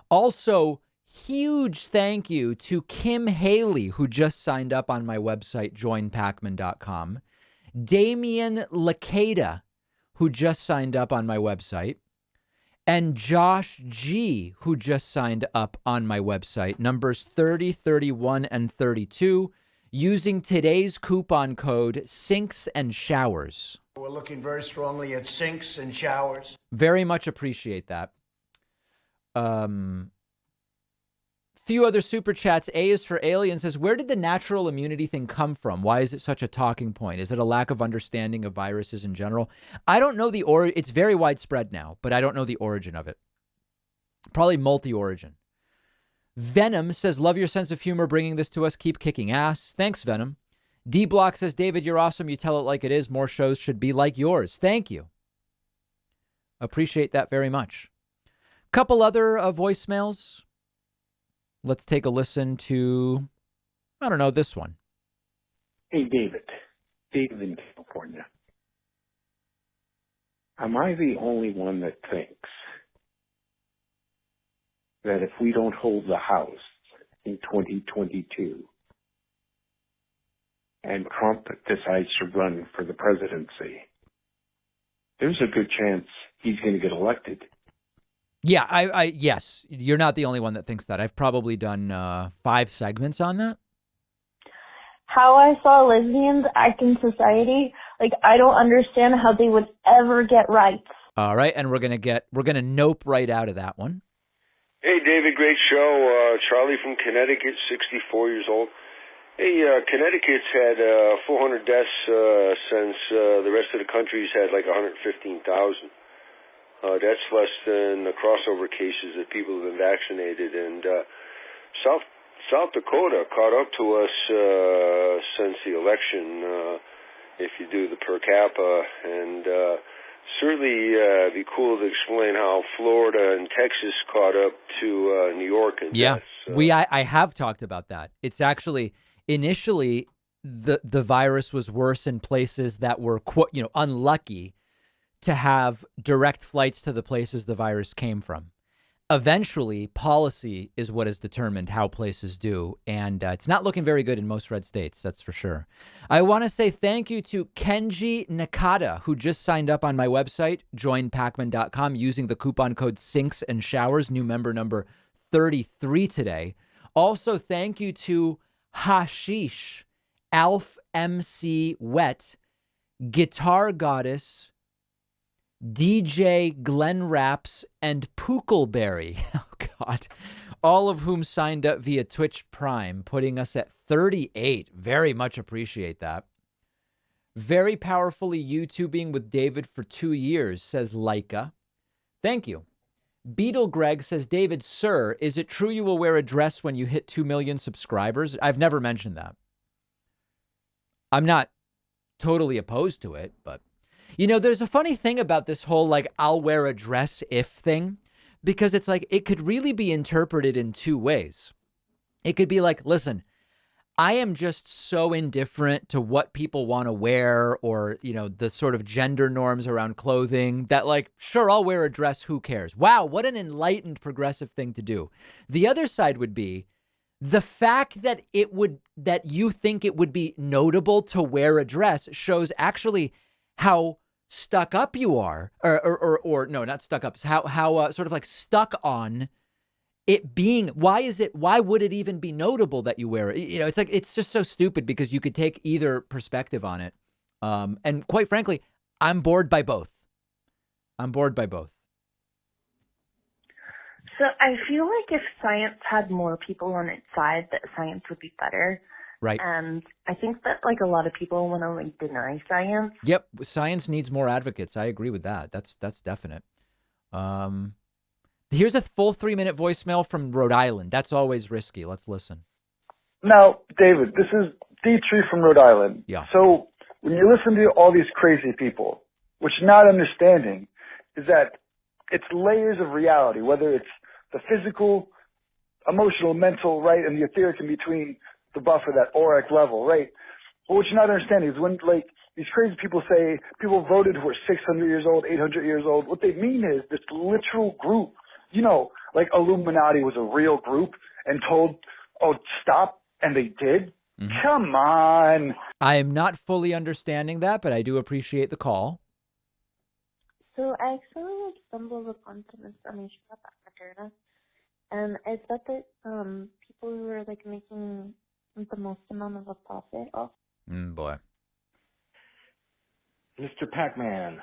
Also, huge thank you to Kim Haley, who just signed up on my website, joinpacman.com. Damian Lacada, who just signed up on my website. And Josh G, who just signed up on my website, numbers 30, 31, and 32, using today's coupon code Sinks and Showers. We're looking very strongly at sinks and showers. Very much appreciate that. Few other super chats. A is for Alien says, where did the natural immunity thing come from? Why is it such a talking point? Is it a lack of understanding of viruses in general? I don't know it's very widespread now, but I don't know the origin of it. Probably multi-origin. Venom says, love your sense of humor bringing this to us. Keep kicking ass. Thanks, Venom. D-Block says, David, you're awesome. You tell it like it is. More shows should be like yours. Thank you. Appreciate that very much. Couple other voicemails. Let's take a listen to, I don't know, this one. Hey, David. David in California. Am I the only one that thinks that if we don't hold the House in 2022 and Trump decides to run for the presidency, there's a good chance he's going to get elected? Yeah, yes, you're not the only one that thinks that. I've probably done 5 segments on that. How I saw lesbians act in society, like, I don't understand how they would ever get rights. All right, and we're gonna nope right out of that one. Hey, David, great show. Charlie from Connecticut, 64 years old. Hey, Connecticut's had 400 deaths since the rest of the country's had like 115,000. That's less than the crossover cases that people have been vaccinated. And South Dakota caught up to us since the election, if you do the per capita. And certainly be cool to explain how Florida and Texas caught up to New York and yeah, I have talked about that. It's actually initially the virus was worse in places that were unlucky to have direct flights to the places the virus came from. Eventually, policy is what has determined how places do, and it's not looking very good in most red states, that's for sure. I want to say thank you to Kenji Nakata, who just signed up on my website, joinpacman.com, using the coupon code Sinks and Showers, new member number 33 today. Also, thank you to Hashish, Alf MC Wet, Guitar Goddess, DJ Glenn Raps, and Pookleberry. Oh, God. All of whom signed up via Twitch Prime, putting us at 38. Very much appreciate that. Very powerfully YouTubing with David for 2 years, says Leica. Thank you. Beetle Greg says, David, sir, is it true you will wear a dress when you hit 2 million subscribers? I've never mentioned that. I'm not totally opposed to it, but there's a funny thing about this whole, like, I'll wear a dress if thing, because it's like, it could really be interpreted in 2 ways. It could be like, listen, I am just so indifferent to what people want to wear or, the sort of gender norms around clothing that, like, sure, I'll wear a dress. Who cares? Wow, what an enlightened progressive thing to do. The other side would be the fact that you think it would be notable to wear a dress shows actually how stuck up you are, or no, not stuck up. How sort of like stuck on it being. Why would it even be notable that you wear it? It's like, it's just so stupid because you could take either perspective on it. And quite frankly, I'm bored by both. So I feel like if science had more people on its side, that science would be better. Right. And I think that, like, a lot of people want to, like, deny science. Yep. Science needs more advocates. I agree with that. That's definite. Here's a full 3-minute voicemail from Rhode Island. That's always risky. Let's listen. Now, David, this is Dietrich from Rhode Island. Yeah. So when you listen to all these crazy people, what you're not understanding is that it's layers of reality, whether it's the physical, emotional, mental, right, and the etheric in between the buffer, that auric level, right? But what you're not understanding is when, like, these crazy people say people voted who are 600 years old, 800 years old, what they mean is this literal group, like Illuminati was a real group and told, oh, stop, and they did. Mm-hmm. Come on. I am not fully understanding that, but I do appreciate the call. So I actually stumbled upon some information about Moderna, and I said that people who are, like, making the most amount of a profit off. Boy. Mr. Pac-Man,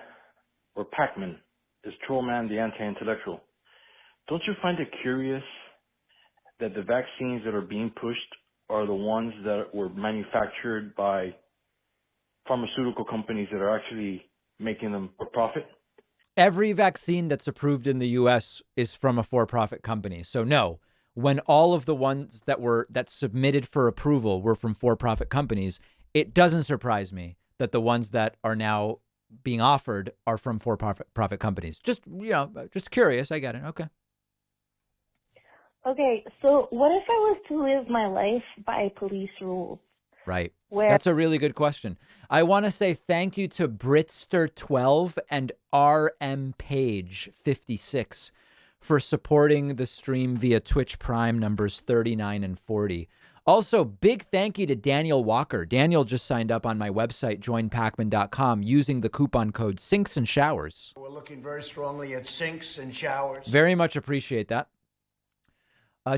or Pac-Man, is Trollman the anti-intellectual. Don't you find it curious that the vaccines that are being pushed are the ones that were manufactured by pharmaceutical companies that are actually making them for profit? Every vaccine that's approved in the U.S. is from a for-profit company. So no, when all of the ones that submitted for approval were from for-profit companies, it doesn't surprise me that the ones that are now being offered are from for-profit companies. Just, just curious. I get it. Okay. Okay, so what if I was to live my life by police rules? Right. Where That's a really good question. I want to say thank you to Britster12 and RM Page 56 for supporting the stream via Twitch Prime numbers 39 and 40. Also, big thank you to Daniel Walker. Daniel just signed up on my website, joinpacman.com, using the coupon code Sinks and Showers. We're looking very strongly at sinks and showers. Very much appreciate that.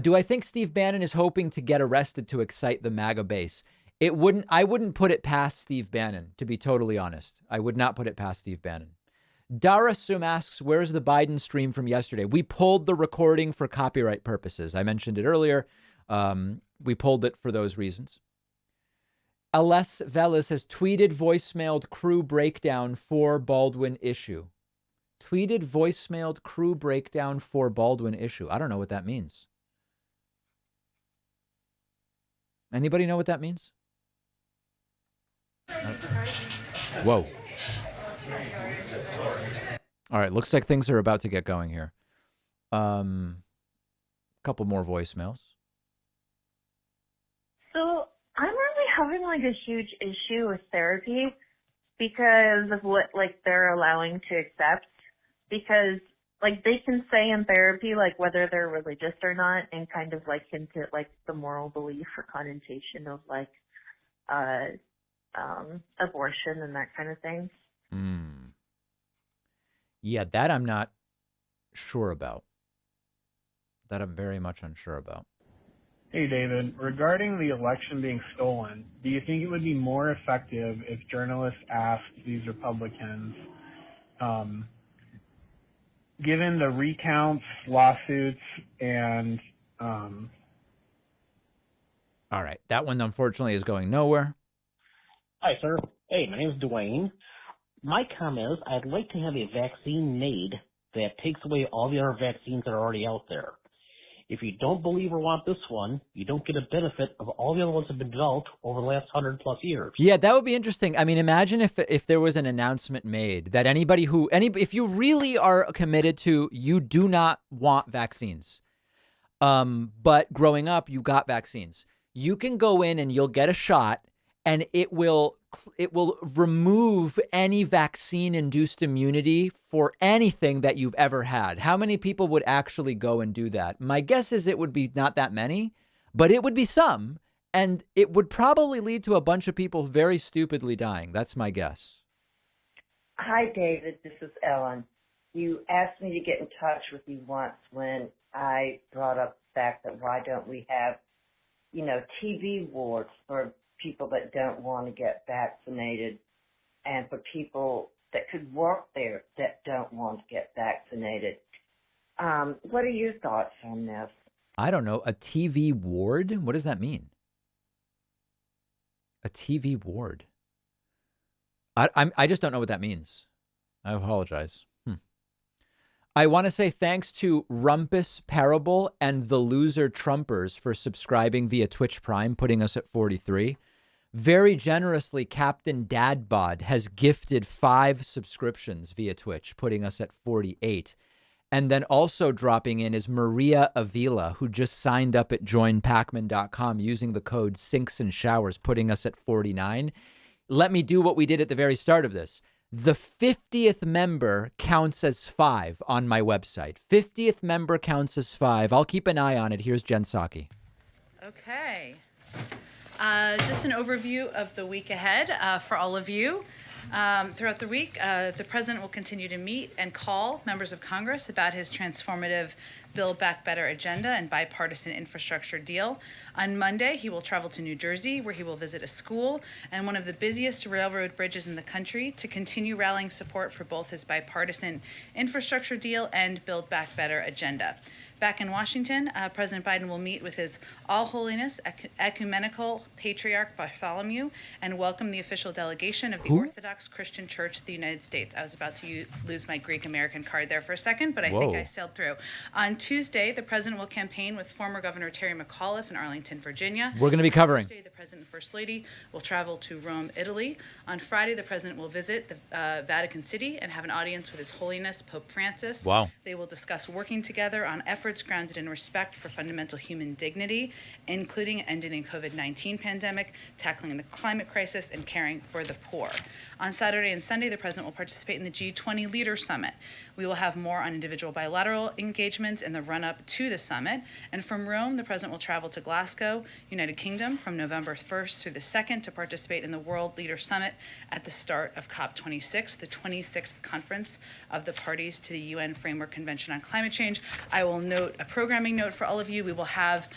Do I think Steve Bannon is hoping to get arrested to excite the MAGA base? I wouldn't put it past Steve Bannon, to be totally honest. I would not put it past Steve Bannon. Dara Sum asks, where's the Biden stream from yesterday? We pulled the recording for copyright purposes. I mentioned it earlier. We pulled it for those reasons. Aless Velas has tweeted voicemailed crew breakdown for Baldwin issue. Tweeted voicemailed crew breakdown for Baldwin issue. I don't know what that means. Anybody know what that means? Whoa. All right, looks like things are about to get going here. Couple more voicemails. So I'm really having like a huge issue with therapy because of what like they're allowing to accept. Because like they can say in therapy like whether they're religious or not, and kind of like hint at like the moral belief or connotation of like abortion and that kind of thing. Yeah, that I'm not sure about. That I'm very much unsure about. Hey, David. Regarding the election being stolen, do you think it would be more effective if journalists asked these Republicans, given the recounts, lawsuits, and... All right. That one, unfortunately, is going nowhere. Hi, sir. Hey, my name is Dwayne. My comment is I'd like to have a vaccine made that takes away all the other vaccines that are already out there. If you don't believe or want this one, you don't get a benefit of all the other ones that have been developed over the last 100+ years. Yeah, that would be interesting. I mean, imagine if there was an announcement made that if you really are committed to, you do not want vaccines, but growing up, you got vaccines. You can go in and you'll get a shot, and it will remove any vaccine-induced immunity for anything that you've ever had. How many people would actually go and do that? My guess is it would be not that many, but it would be some, and it would probably lead to a bunch of people very stupidly dying. That's my guess. Hi, David. This is Ellen. You asked me to get in touch with you once when I brought up the fact that why don't we have, TV wards for people that don't want to get vaccinated and for people that could work there that don't want to get vaccinated. What are your thoughts on this? I don't know. A TV ward? What does that mean? A TV ward? I just don't know what that means. I apologize. I want to say thanks to Rumpus Parable and the Loser Trumpers for subscribing via Twitch Prime, putting us at 43. Very generously, Captain Dadbod has gifted 5 subscriptions via Twitch, putting us at 48. And then also dropping in is Maria Avila, who just signed up at joinpacman.com using the code Sinks and Showers, putting us at 49. Let me do what we did at the very start of this. The 50th member counts as 5 on my website. 50th member counts as 5. I'll keep an eye on it. Here's Jen Psaki. Okay. Just an overview of the week ahead for all of you. Throughout the week, the president will continue to meet and call members of Congress about his transformative Build Back Better agenda and bipartisan infrastructure deal. On Monday, he will travel to New Jersey, where he will visit a school and one of the busiest railroad bridges in the country to continue rallying support for both his bipartisan infrastructure deal and Build Back Better agenda. Back in Washington, President Biden will meet with His All Holiness Ecumenical Patriarch Bartholomew and welcome the official delegation of the Orthodox Christian Church of the United States. I was about to lose my Greek American card there for a second, but I think I sailed through. On Tuesday, the president will campaign with former Governor Terry McAuliffe in Arlington, Virginia. We're going to be covering. Thursday, the president and first lady will travel to Rome, Italy. On Friday, the president will visit the Vatican City and have an audience with His Holiness Pope Francis. Wow. They will discuss working together on efforts grounded in respect for fundamental human dignity, including ending the COVID-19 pandemic, tackling the climate crisis, and caring for the poor. On Saturday and Sunday, the president will participate in the G20 Leaders Summit. We will have more on individual bilateral engagements in the run-up to the summit. And from Rome, the president will travel to Glasgow, United Kingdom, from November 1st through the 2nd to participate in the World Leaders Summit at the start of COP26, the 26th conference of the parties to the UN Framework Convention on Climate Change. I will note a programming note for all of you. We will have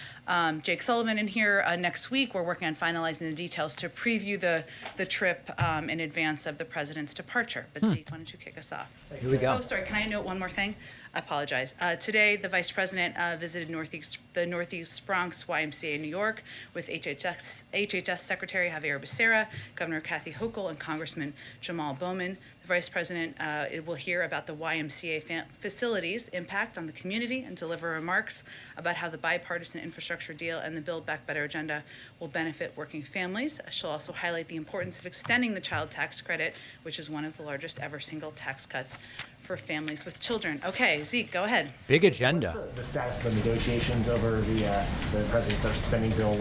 Jake Sullivan in here next week. We're working on finalizing the details to preview the trip in advance of the president's departure. But Zeke, why don't you kick us off? Here we go. Oh, sorry. Can I note one more thing? I apologize. Today, the vice president visited the Northeast Bronx YMCA in New York with HHS Secretary Javier Becerra, Governor Kathy Hochul, and Congressman Jamal Bowman. The vice president will hear about the YMCA facilities' impact on the community and deliver remarks about how the bipartisan infrastructure deal and the Build Back Better agenda will benefit working families. She'll also highlight the importance of extending the child tax credit, which is one of the largest ever single tax cuts for families with children. Okay, Zeke, go ahead. Big agenda. What's the status of the negotiations over the president's social spending bill?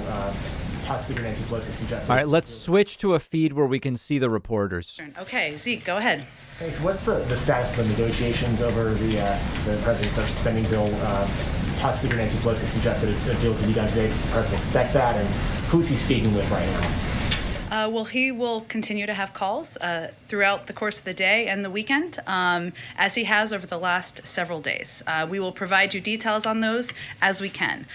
House Speaker Nancy Pelosi suggested. All right, let's switch to a feed where we can see the reporters. Okay, Zeke, go ahead. Thanks. What's the status of the negotiations over the president's social spending bill? House Speaker Nancy Pelosi suggested a deal could be done today. Does the president expect that? And who's he speaking with right now? Well, he will continue to have calls throughout the course of the day and the weekend, as he has over the last several days. We will provide you details on those as we can.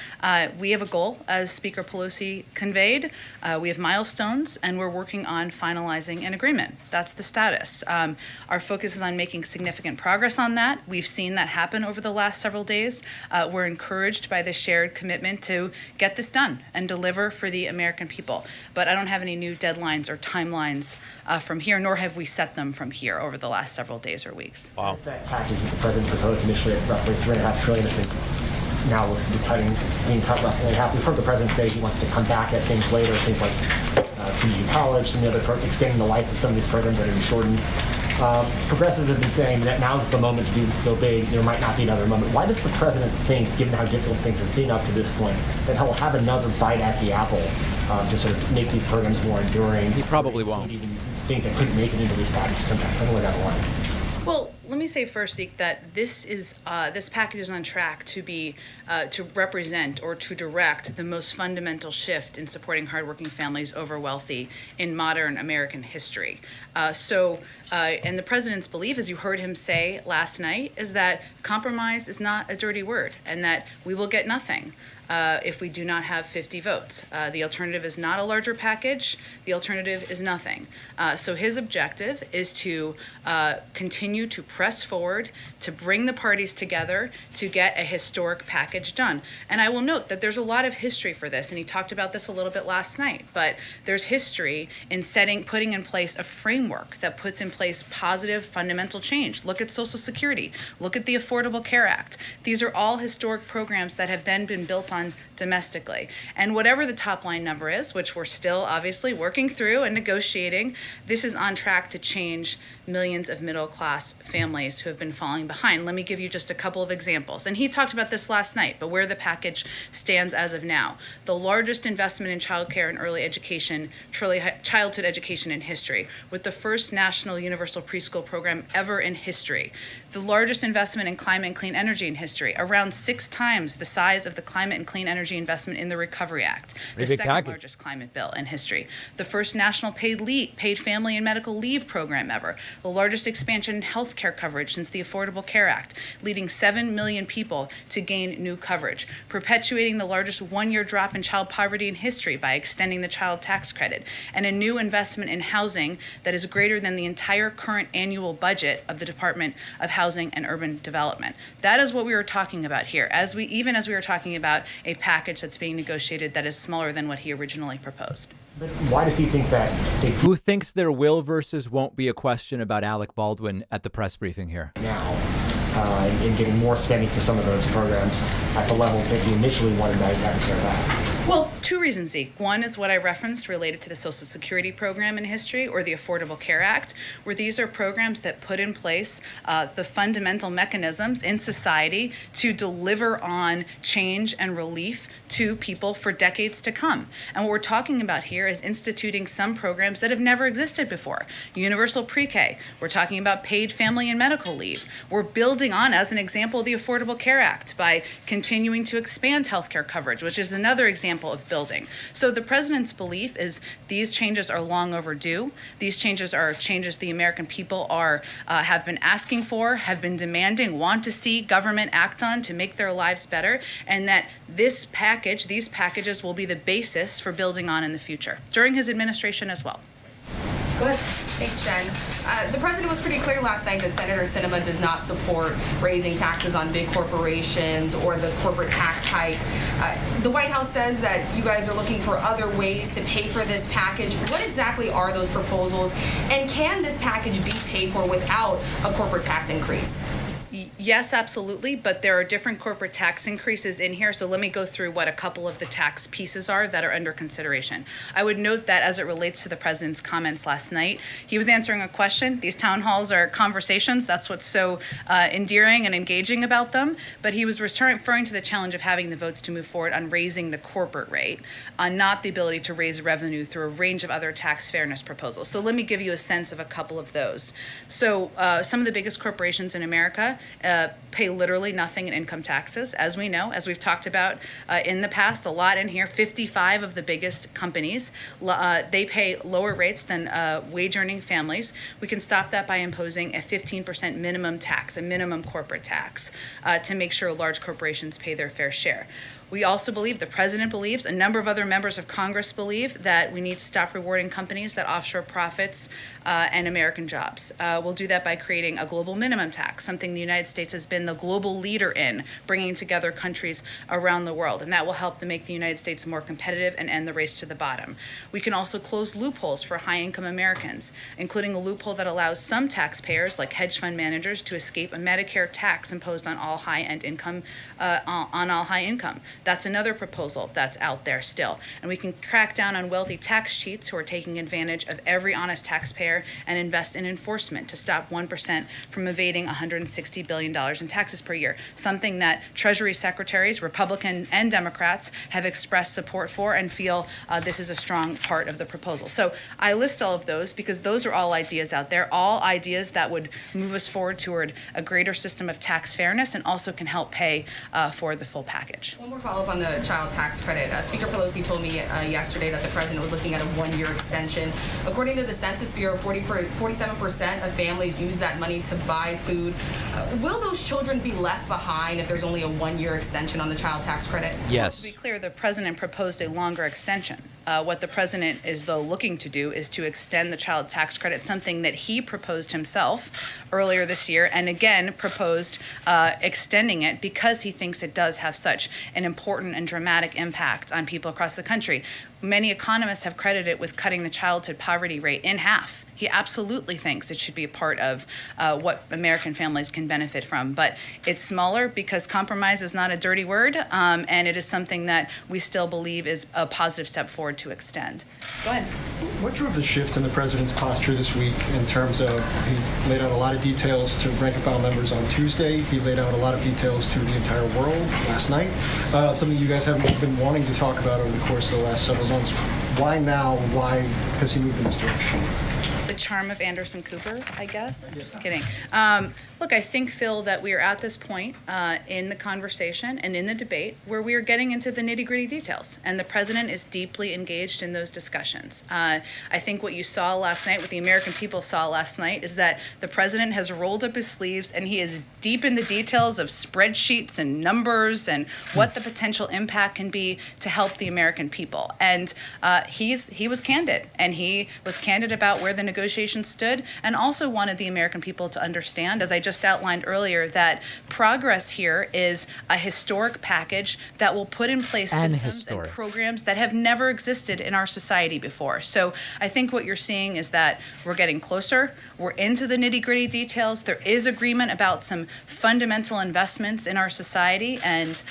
We have a goal, as Speaker Pelosi conveyed. We have milestones, and we're working on finalizing an agreement. That's the status. Our focus is on making significant progress on that. We've seen that happen over the last several days. We're encouraged by the shared commitment to get this done and deliver for the American people. But I don't have any new deadlines or timelines from here, nor have we set them from here over the last several days or weeks. Wow. That package that the president proposed initially at roughly $3.5 trillion, I think now looks to be being cut roughly in half. We've heard the president say he wants to come back at things later, things like community college, some of the other extending the life of some of these programs that are being shortened. Progressives have been saying that now's the moment to go big. There might not be another moment. Why does the president think, given how difficult things have been up to this point, that he'll have another bite at the apple to sort of make these programs more enduring? He probably won't. Even things that couldn't make it into this package sometimes, somewhere down the line. Well, let me say first, Zeke, that this package is on track to be to represent or to direct the most fundamental shift in supporting hardworking families over wealthy in modern American history. And the president's belief, as you heard him say last night, is that compromise is not a dirty word, and that we will get nothing if we do not have 50 votes. The alternative is not a larger package. The alternative is nothing. So his objective is to continue to press forward, to bring the parties together to get a historic package done. And I will note that there's a lot of history for this, and he talked about this a little bit last night, but there's history in putting in place a framework that puts in place positive fundamental change. Look at Social Security. Look at the Affordable Care Act. These are all historic programs that have then been built on domestically. And whatever the top line number is, which we're still obviously working through and negotiating, this is on track to change millions of middle class families who have been falling behind. Let me give you just a couple of examples. And he talked about this last night, but where the package stands as of now. The largest investment in childcare and early education, childhood education in history, with the first national universal preschool program ever in history. The largest investment in climate and clean energy in history, around 6 times the size of the climate and clean energy investment in the Recovery Act, the second largest climate bill in history. The first national paid family and medical leave program ever, the largest expansion in healthcare care coverage since the Affordable Care Act, leading 7 million people to gain new coverage, perpetuating the largest one-year drop in child poverty in history by extending the child tax credit, and a new investment in housing that is greater than the entire current annual budget of the Department of Housing and Urban Development. That is what we were talking about here, as we were talking about a package that's being negotiated that is smaller than what he originally proposed. But why does he think that? Who thinks there will versus won't be a question about Alec Baldwin at the press briefing here? Now, in getting more spending for some of those programs at the levels that he initially wanted to have to tear back? Well, two reasons, Zeke. One is what I referenced related to the Social Security program in history, or the Affordable Care Act, where these are programs that put in place the fundamental mechanisms in society to deliver on change and relief to people for decades to come. And what we're talking about here is instituting some programs that have never existed before. Universal pre-K. We're talking about paid family and medical leave. We're building on, as an example, the Affordable Care Act by continuing to expand healthcare coverage, which is another example of building. So the president's belief is these changes are long overdue. These changes are changes the American people have been asking for, have been demanding, want to see government act on to make their lives better, and that these packages will be the basis for building on in the future, during his administration as well. Go ahead. Thanks, Jen. The president was pretty clear last night that Senator Sinema does not support raising taxes on big corporations or the corporate tax hike. The White House says that you guys are looking for other ways to pay for this package. What exactly are those proposals? And can this package be paid for without a corporate tax increase? Yes, absolutely, but there are different corporate tax increases in here, so let me go through what a couple of the tax pieces are that are under consideration. I would note that as it relates to the president's comments last night, he was answering a question. These town halls are conversations. That's what's so endearing and engaging about them, but he was referring to the challenge of having the votes to move forward on raising the corporate rate, not the ability to raise revenue through a range of other tax fairness proposals. So let me give you a sense of a couple of those. So some of the biggest corporations in America pay literally nothing in income taxes, as we know, as we've talked about in the past, a lot in here. 55 of the biggest companies, they pay lower rates than wage-earning families. We can stop that by imposing a 15% minimum tax, a minimum corporate tax, to make sure large corporations pay their fair share. We also believe, the president believes, a number of other members of Congress believe that we need to stop rewarding companies that offshore profits and American jobs. We'll do that by creating a global minimum tax, something the United States has been the global leader in, bringing together countries around the world, and that will help to make the United States more competitive and end the race to the bottom. We can also close loopholes for high-income Americans, including a loophole that allows some taxpayers, like hedge fund managers, to escape a Medicare tax imposed on all high-end income, on all high income. That's another proposal that's out there still. And we can crack down on wealthy tax cheats who are taking advantage of every honest taxpayer and invest in enforcement to stop 1% from evading $160 billion in taxes per year, something that Treasury secretaries, Republican and Democrats, have expressed support for and feel this is a strong part of the proposal. So I list all of those because those are all ideas out there, all ideas that would move us forward toward a greater system of tax fairness and also can help pay for the full package. One more follow-up on the child tax credit. Speaker Pelosi told me yesterday that the president was looking at a one-year extension. According to the Census Bureau, 47% of families use that money to buy food. Will those children be left behind if there's only a one-year extension on the child tax credit? Yes. To be clear, the president proposed a longer extension. What the president is, though, looking to do is to extend the child tax credit, something that he proposed himself earlier this year, and again proposed extending it because he thinks it does have such an important and dramatic impact on people across the country. Many economists have credited it with cutting the childhood poverty rate in half. He absolutely thinks it should be a part of what American families can benefit from. But it's smaller because compromise is not a dirty word, and it is something that we still believe is a positive step forward to extend. Go ahead. What drove the shift in the president's posture this week in terms of, he laid out a lot of details to rank and file members on Tuesday. He laid out a lot of details to the entire world last night. Something you guys have been wanting to talk about over the course of the last several months. Why now? Why has he moved in this direction? The charm of Anderson Cooper, I guess. I'm just kidding. Look, I think, Phil, that we are at this point in the conversation and in the debate where we are getting into the nitty-gritty details, and the president is deeply engaged in those discussions. I think what you saw last night, what the American people saw last night, is that the president has rolled up his sleeves and he is deep in the details of spreadsheets and numbers and what the potential impact can be to help the American people. And he was candid, and he was candid about where the negotiations stood, and also wanted the American people to understand, as I just outlined earlier, that progress here is a historic package that will put in place systems and programs that have never existed in our society before. So I think what you're seeing is that we're getting closer. We're into the nitty-gritty details. There is agreement about some fundamental investments in our society, and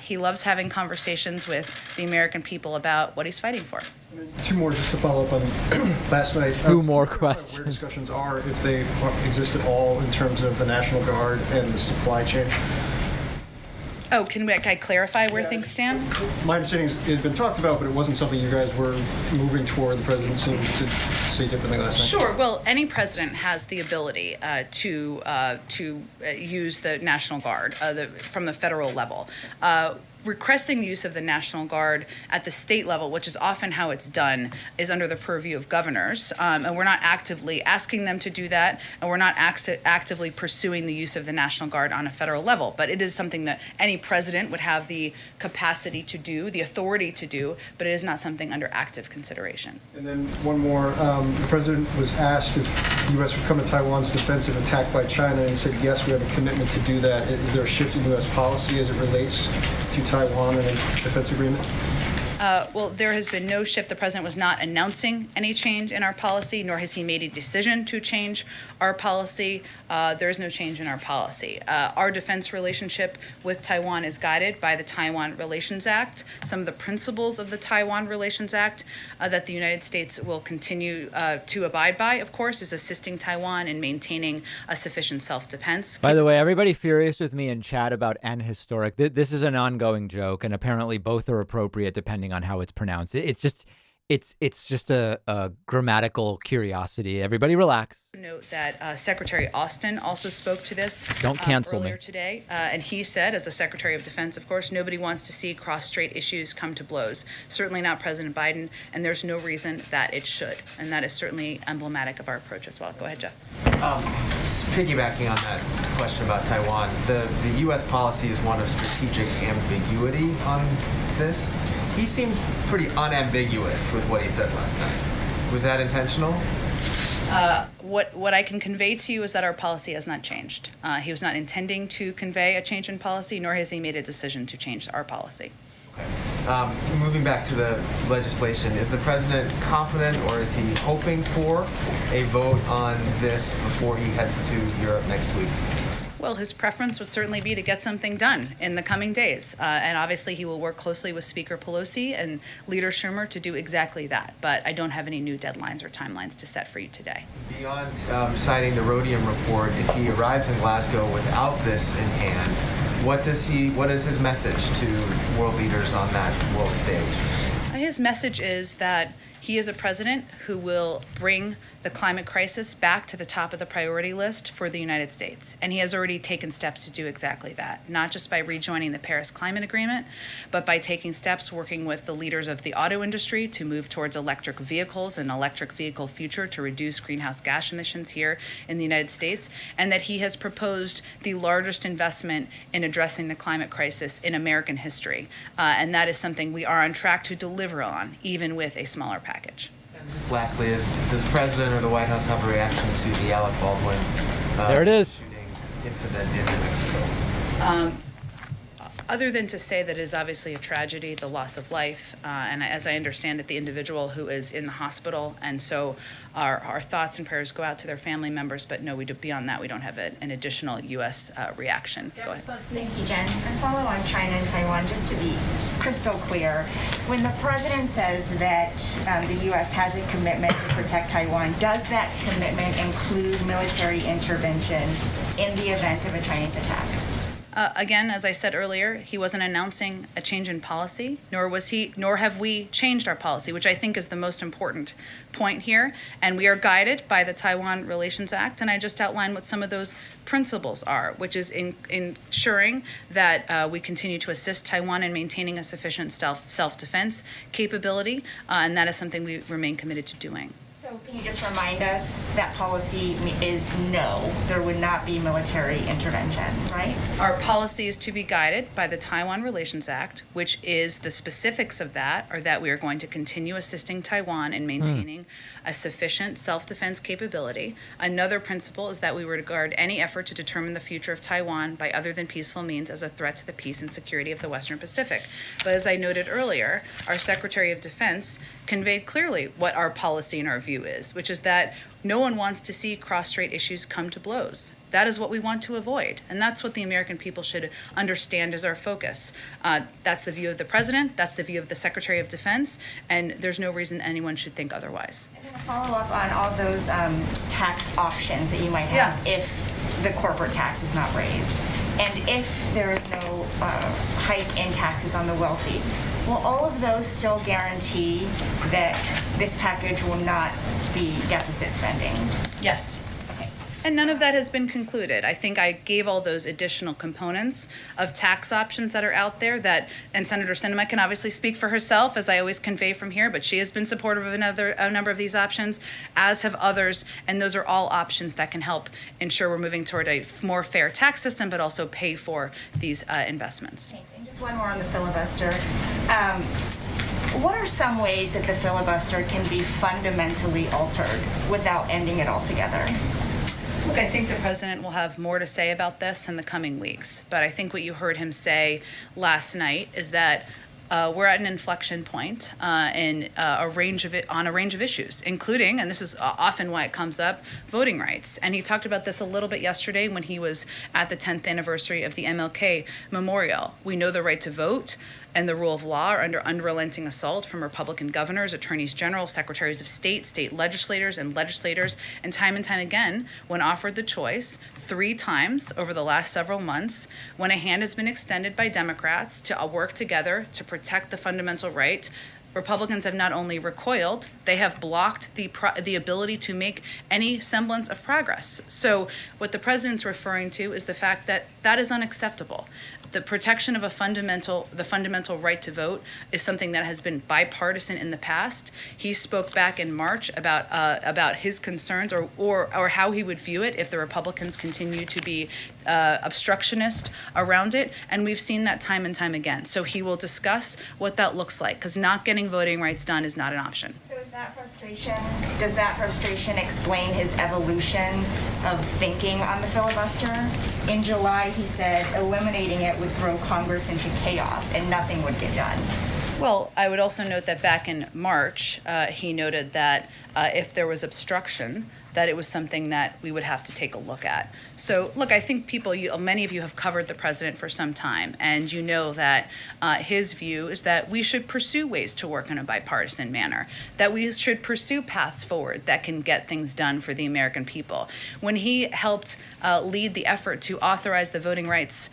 he loves having conversations with the American people about what he's fighting for. Two more just to follow up on last night. Two more questions. Where discussions are, if they exist at all, in terms of the National Guard and the supply chain. Oh, can I clarify where things stand? My understanding is it had been talked about, but it wasn't something you guys were moving toward. The president seemed to say differently last night. Sure. Well, any president has the ability to use the National Guard from the federal level. Requesting the use of the National Guard at the state level, which is often how it's done, is under the purview of governors. And we're not actively asking them to do that, and we're not actively pursuing the use of the National Guard on a federal level. But it is something that any president would have the capacity to do, the authority to do, but it is not something under active consideration. And then one more. The president was asked if the U.S. would come to Taiwan's defense if attacked by China, and he said, yes, we have a commitment to do that. Is there a shift in U.S. policy as it relates to Taiwan and a defense agreement? Well, there has been no shift. The president was not announcing any change in our policy, nor has he made a decision to change our policy. There is no change in our policy. Our defense relationship with Taiwan is guided by the Taiwan Relations Act. Some of the principles of the Taiwan Relations Act that the United States will continue to abide by, of course, is assisting Taiwan in maintaining a sufficient self-defense. By the way, everybody furious with me in chat about "and historic." This is an ongoing joke, and apparently both are appropriate depending on how it's pronounced. It's just a grammatical curiosity. Everybody relax. Note that Secretary Austin also spoke to this Don't cancel earlier me. today, and he said, as the Secretary of Defense, of course, nobody wants to see cross-strait issues come to blows. Certainly not President Biden, and there's no reason that it should. And that is certainly emblematic of our approach as well. Go ahead, Jeff. Just piggybacking on that question about Taiwan, the U.S. policy is one of strategic ambiguity on this. He seemed pretty unambiguous with what he said last night. Was that intentional? What I can convey to you is that our policy has not changed. He was not intending to convey a change in policy, nor has he made a decision to change our policy. Okay. Moving back to the legislation, is the president confident, or is he hoping for a vote on this before he heads to Europe next week? Well, his preference would certainly be to get something done in the coming days. And obviously, he will work closely with Speaker Pelosi and Leader Schumer to do exactly that. But I don't have any new deadlines or timelines to set for you today. Beyond citing the rhodium report, if he arrives in Glasgow without this in hand, what is his message to world leaders on that world stage? His message is that he is a president who will bring the climate crisis back to the top of the priority list for the United States. And he has already taken steps to do exactly that, not just by rejoining the Paris Climate Agreement, but by taking steps working with the leaders of the auto industry to move towards electric vehicles and electric vehicle future to reduce greenhouse gas emissions here in the United States, and that he has proposed the largest investment in addressing the climate crisis in American history. And that is something we are on track to deliver on, even with a smaller package. Just lastly, does the president or the White House have a reaction to the Alec Baldwin there it is. shooting incident in New Mexico? Other than to say that it is obviously a tragedy, the loss of life, and as I understand it, the individual who is in the hospital, and so our thoughts and prayers go out to their family members, but no, beyond that, we don't have an additional U.S. reaction. Go ahead. Thank you, Jen. And follow on China and Taiwan, just to be crystal clear, when the president says that the U.S. has a commitment to protect Taiwan, does that commitment include military intervention in the event of a Chinese attack? Again, as I said earlier, he wasn't announcing a change in policy, nor have we changed our policy, which I think is the most important point here. And we are guided by the Taiwan Relations Act, and I just outlined what some of those principles are, which is ensuring that we continue to assist Taiwan in maintaining a sufficient self-defense capability, and that is something we remain committed to doing. So can you just remind us that policy is no, there would not be military intervention, right? Our policy is to be guided by the Taiwan Relations Act, which is the specifics of that are that we are going to continue assisting Taiwan in maintaining a sufficient self-defense capability. Another principle is that we regard any effort to determine the future of Taiwan by other than peaceful means as a threat to the peace and security of the Western Pacific. But as I noted earlier, our Secretary of Defense conveyed clearly what our policy and our view is, which is that no one wants to see cross-strait issues come to blows. That is what we want to avoid, and that's what the American people should understand is our focus. That's the view of the President, that's the view of the Secretary of Defense, and there's no reason anyone should think otherwise. And then a follow-up on all those tax options that you might have if the corporate tax is not raised, and if there is no hike in taxes on the wealthy. Will all of those still guarantee that this package will not be deficit spending? Yes. And none of that has been concluded. I think I gave all those additional components of tax options that are out there and Senator Sinema can obviously speak for herself, as I always convey from here, but she has been supportive of a number of these options, as have others, and those are all options that can help ensure we're moving toward a more fair tax system, but also pay for these investments. Thanks. And just one more on the filibuster. What are some ways that the filibuster can be fundamentally altered without ending it altogether? Look, I think the president will have more to say about this in the coming weeks. But I think what you heard him say last night is that we're at an inflection point in a range of issues, including, and this is often why it comes up, voting rights. And he talked about this a little bit yesterday when he was at the 10th anniversary of the MLK Memorial. We know the right to vote and the rule of law are under unrelenting assault from Republican governors, attorneys general, secretaries of state legislators, and time again, when offered the choice, 3 times over the last several months, when a hand has been extended by Democrats to work together to protect the fundamental right, Republicans have not only recoiled, they have blocked the ability to make any semblance of progress. So what the president's referring to is the fact that that is unacceptable. The protection of the fundamental right to vote is something that has been bipartisan in the past. He spoke back in March about his concerns or how he would view it if the Republicans continue to be obstructionist around it, and we've seen that time and time again. So he will discuss what that looks like, because not getting voting rights done is not an option. So does that frustration explain his evolution of thinking on the filibuster? In July, he said eliminating it would throw Congress into chaos and nothing would get done. Well, I would also note that back in March, he noted that if there was obstruction, that it was something that we would have to take a look at. So, look, I think many of you have covered the president for some time, and you know that his view is that we should pursue ways to work in a bipartisan manner, that we should pursue paths forward that can get things done for the American people. When he helped lead the effort to authorize the voting rights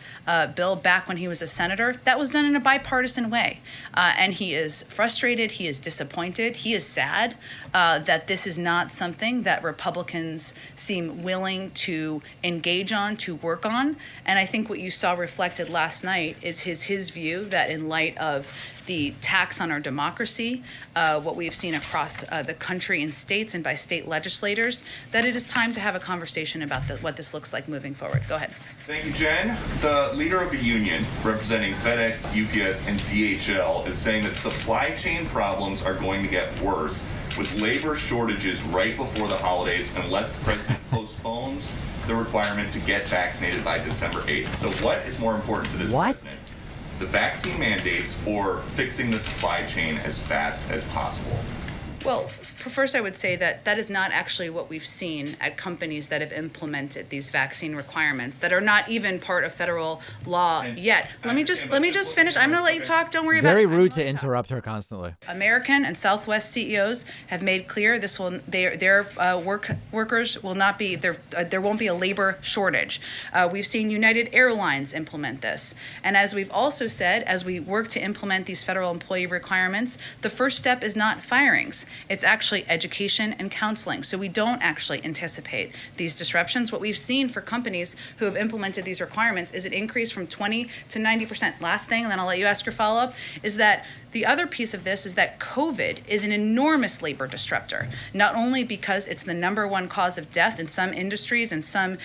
bill back when he was a senator, that was done in a bipartisan way. And he is frustrated, he is disappointed, he is sad that this is not something that Republicans seem willing to engage on, to work on. And I think what you saw reflected last night is his view that in light of the tax on our democracy, what we've seen across the country in states and by state legislators, that it is time to have a conversation about what this looks like moving forward. Go ahead. Thank you, Jen. The leader of a union representing FedEx, UPS, and DHL is saying that supply chain problems are going to get worse with labor shortages right before the holidays unless the president postpones the requirement to get vaccinated by December 8th. So what is more important to this president? The vaccine mandates or fixing the supply chain as fast as possible? Well, first I would say that that is not actually what we've seen at companies that have implemented these vaccine requirements that are not even part of federal law yet. Let me just finish. I'm going to let you talk. Don't worry about it. Very rude to interrupt her constantly. American and Southwest CEOs have made clear their workers will not be there won't be a labor shortage. We've seen United Airlines implement this, and as we've also said, as we work to implement these federal employee requirements, the first step is not firings. It's actually education and counseling. So we don't actually anticipate these disruptions. What we've seen for companies who have implemented these requirements is an increase from 20 to 90%. Last thing, and then I'll let you ask your follow-up, is that the other piece of this is that COVID is an enormous labor disruptor, not only because it's the number one cause of death in some industries and some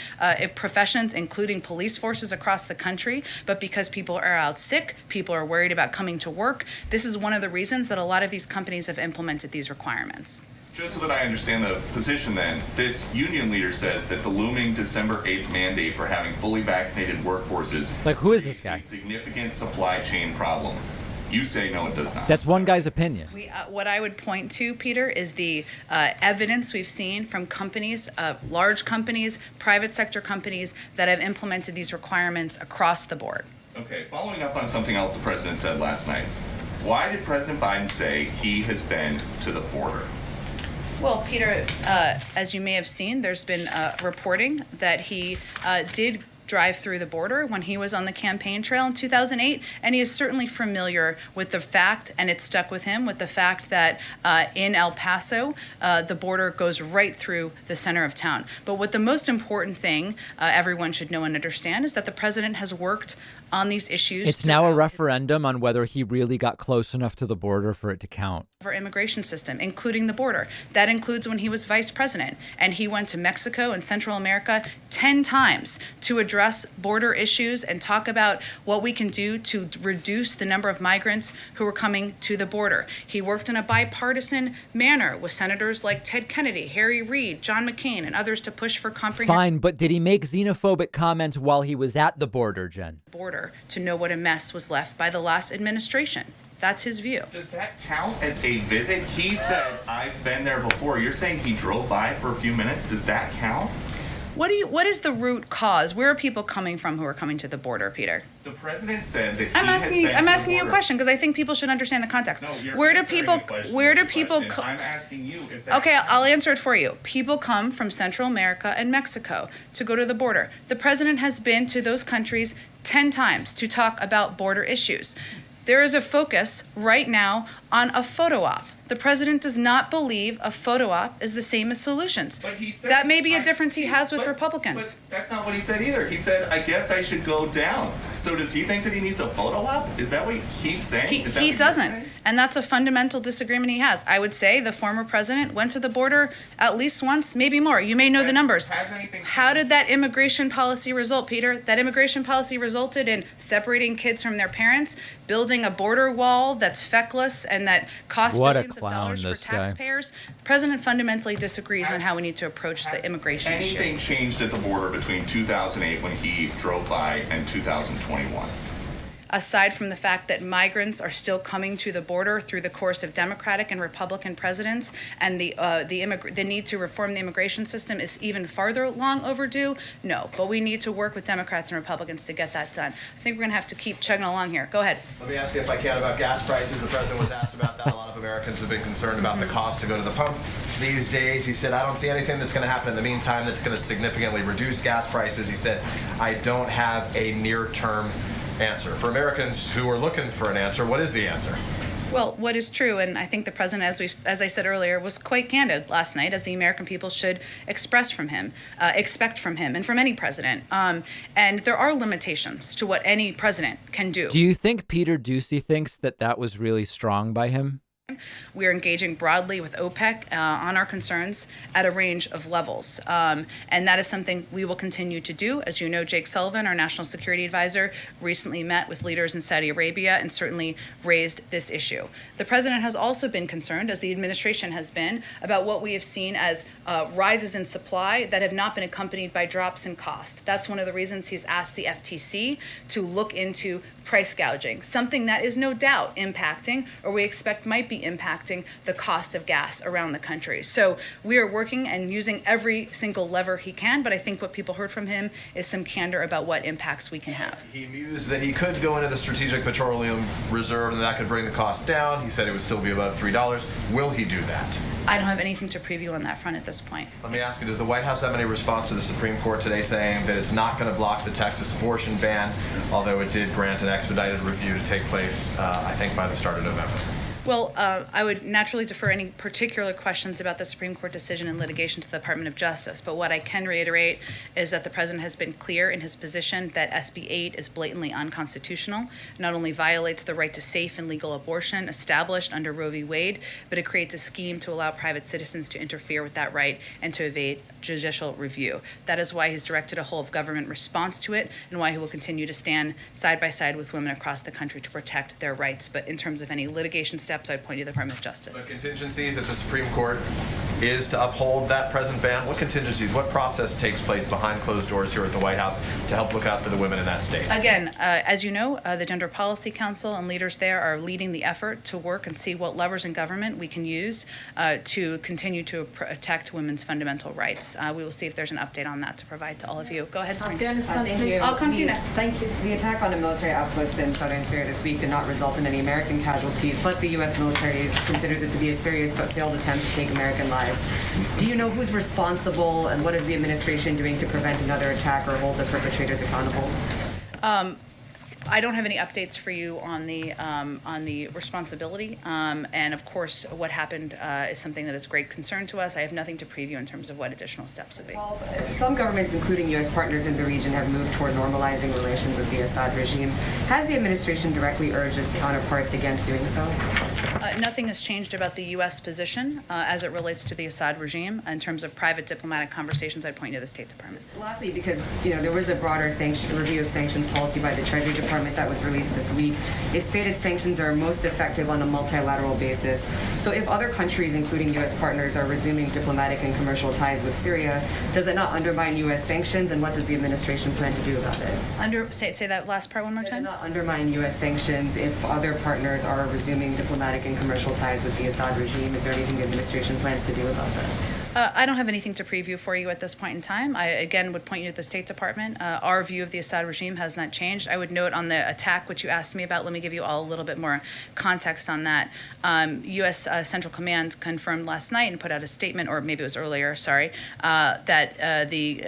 professions, including police forces across the country, but because people are out sick, people are worried about coming to work. This is one of the reasons that a lot of these companies have implemented these requirements. Just so that I understand the position then, this union leader says that the looming December 8th mandate for having fully vaccinated workforces who is this guy? A significant supply chain problem. You say no, it does not. That's one guy's opinion. What I would point to, Peter, is the evidence we've seen from companies, large companies, private sector companies that have implemented these requirements across the board. Okay, following up on something else the president said last night. Why did President Biden say he has been to the border? Well, Peter, as you may have seen, there's been reporting that he did drive through the border when he was on the campaign trail in 2008, and he is certainly familiar with the fact, and it stuck with him, with the fact that in El Paso, the border goes right through the center of town. But what the most important thing everyone should know and understand is that the president has worked on these issues. It's now a referendum on whether he really got close enough to the border for it to count. Our immigration system, including the border. That includes when he was vice president, and he went to Mexico and Central America 10 times to address border issues and talk about what we can do to reduce the number of migrants who are coming to the border. He worked in a bipartisan manner with senators like Ted Kennedy, Harry Reid, John McCain, and others to push for comprehensive Fine, but did he make xenophobic comments while he was at the border, Jen? Border to know what a mess was left by the last administration. That's his view. Does that count as a visit? He said, I've been there before. You're saying he drove by for a few minutes. Does that count? What is the root cause? Where are people coming from who are coming to the border, Peter? The president said that I'm asking you a question because I think people should understand the context. No, you're where do answering people the question where do with the people question. I'm asking you if that Okay, I'll answer it for you. People come from Central America and Mexico to go to the border. The president has been to those countries 10 times to talk about border issues. There is a focus right now on a photo op. The president does not believe a photo op is the same as solutions. But he said, that may be a difference he has with Republicans. But that's not what he said either. He said, I guess I should go down. So does he think that he needs a photo op? Is that what he's saying? He doesn't. And that's a fundamental disagreement he has. I would say the former president went to the border at least once, maybe more. You may know the numbers. How did that immigration policy result, Peter? That immigration policy resulted in separating kids from their parents, building a border wall that's feckless and that costs billions of dollars for taxpayers. The president fundamentally disagrees on how we need to approach the immigration issue. Anything changed at the border between 2008 when he drove by and 2021? Aside from the fact that migrants are still coming to the border through the course of Democratic and Republican presidents, and the need to reform the immigration system is even farther long overdue, no. But we need to work with Democrats and Republicans to get that done. I think we're going to have to keep chugging along here. Go ahead. Let me ask you if I can about gas prices. The president was asked about that. A lot of Americans have been concerned about the cost to go to the pump these days. He said, I don't see anything that's going to happen in the meantime that's going to significantly reduce gas prices. He said, I don't have a near-term answer. For Americans who are looking for an answer, what is the answer? Well, what is true, and I think the president, as I said earlier, was quite candid last night, as the American people should expect from him, and from any president. And there are limitations to what any president can do. Do you think Peter Doocy thinks that was really strong by him? We are engaging broadly with OPEC on our concerns at a range of levels. And that is something we will continue to do. As you know, Jake Sullivan, our national security advisor, recently met with leaders in Saudi Arabia and certainly raised this issue. The president has also been concerned, as the administration has been, about what we have seen as rises in supply that have not been accompanied by drops in cost. That's one of the reasons he's asked the FTC to look into price gouging, something that is no doubt impacting, or we expect might be directly impacting the cost of gas around the country. So we are working and using every single lever he can, but I think what people heard from him is some candor about what impacts we can have. He mused that he could go into the Strategic Petroleum Reserve and that could bring the cost down. He said it would still be above $3. Will he do that? I don't have anything to preview on that front at this point. Let me ask you, does the White House have any response to the Supreme Court today saying that it's not going to block the Texas abortion ban, although it did grant an expedited review to take place, I think, by the start of November? Well, I would naturally defer any particular questions about the Supreme Court decision in litigation to the Department of Justice. But what I can reiterate is that the president has been clear in his position that SB 8 is blatantly unconstitutional, not only violates the right to safe and legal abortion established under Roe v. Wade, but it creates a scheme to allow private citizens to interfere with that right and to evade judicial review. That is why he's directed a whole of government response to it and why he will continue to stand side by side with women across the country to protect their rights. But in terms of any litigation steps, I'd point you to the Department of Justice. The contingencies if the Supreme Court is to uphold that present ban, what contingencies, what process takes place behind closed doors here at the White House to help look out for the women in that state? Again, as you know, the Gender Policy Council and leaders there are leading the effort to work and see what levers in government we can use to continue to protect women's fundamental rights. We will see if there's an update on that to provide to all of you. Go ahead, Serena. Afghanistan, Thank you. I'll come to you next. Thank you. The attack on a military outpost in southern Syria this week did not result in any American casualties, but the U.S. military considers it to be a serious but failed attempt to take American lives. Do you know who's responsible, and what is the administration doing to prevent another attack or hold the perpetrators accountable? I don't have any updates for you on the responsibility, and of course, what happened is something that is great concern to us. I have nothing to preview in terms of what additional steps would be. Well, some governments, including U.S. partners in the region, have moved toward normalizing relations with the Assad regime. Has the administration directly urged its counterparts against doing so? Nothing has changed about the U.S. position as it relates to the Assad regime. In terms of private diplomatic conversations, I'd point you to the State Department. Lastly, because there was a broader review of sanctions policy by the Treasury Department that was released this week. It stated sanctions are most effective on a multilateral basis. So if other countries, including U.S. partners, are resuming diplomatic and commercial ties with Syria, does it not undermine U.S. sanctions, and what does the administration plan to do about it? Say that last part one more time. Does it not undermine U.S. sanctions if other partners are resuming diplomatic and commercial ties with the Assad regime? Is there anything the administration plans to do about that? I don't have anything to preview for you at this point in time. I, again, would point you to the State Department. Our view of the Assad regime has not changed. I would note on the attack, which you asked me about, let me give you all a little bit more context on that. U.S. Central Command confirmed last night and put out a statement, or maybe it was earlier, sorry, that the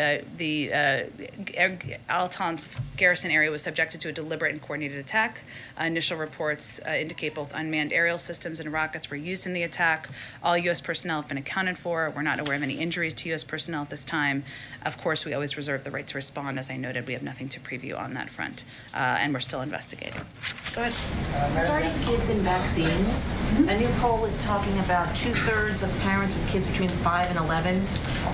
Al-Tanf garrison area was subjected to a deliberate and coordinated attack. Initial reports indicate both unmanned aerial systems and rockets were used in the attack. All U.S. personnel have been accounted for. We're not aware of any injuries to U.S. personnel at this time. Of course, we always reserve the right to respond. As I noted, we have nothing to preview on that front, and we're still investigating. Go ahead. Regarding kids and vaccines, a new poll is talking about 2/3 of parents with kids between 5 and 11,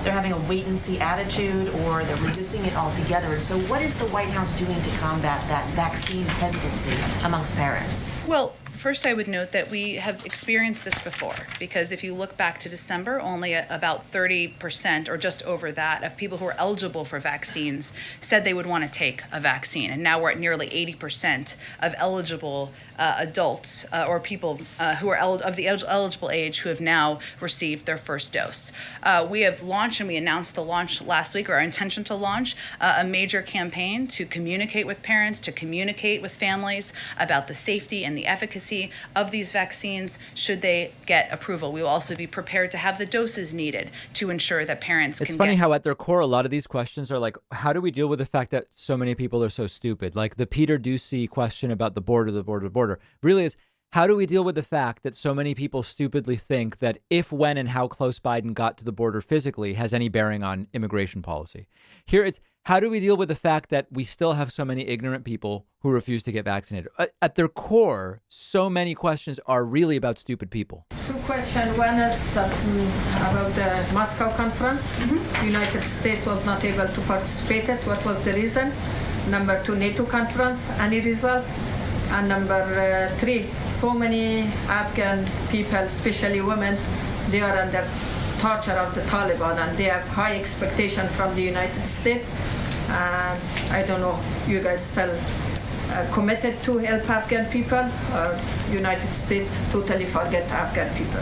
they're having a wait-and-see attitude, or they're resisting it altogether. And so what is the White House doing to combat that vaccine hesitancy amongst parents? Well, first, I would note that we have experienced this before, because if you look back to December, only about 30% or just over that of people who are eligible for vaccines said they would want to take a vaccine. And now we're at nearly 80% of eligible adults or people who are of the eligible age who have now received their first dose. We have launched, and we announced the launch last week, or our intention to launch, a major campaign to communicate with parents, to communicate with families about the safety and the efficacy of these vaccines should they get approval. We will also be prepared to have the doses needed to ensure that parents can get... It's funny how at their core, a lot of these questions are like, how do we deal with the fact that so many people are so stupid? Like the Peter Doocy question about the border really is, how do we deal with the fact that so many people stupidly think that if, when, and how close Biden got to the border physically has any bearing on immigration policy? Here it's, how do we deal with the fact that we still have so many ignorant people who refuse to get vaccinated? At their core, so many questions are really about stupid people. Two questions. One is about the Moscow conference. The United States was not able to participate. What was the reason? Number two, NATO conference, any result? And number three, so many Afghan people, especially women, they are under torture of the Taliban, and they have high expectation from the United States. And I don't know, you guys tell committed to help Afghan people, or United States totally forget Afghan people?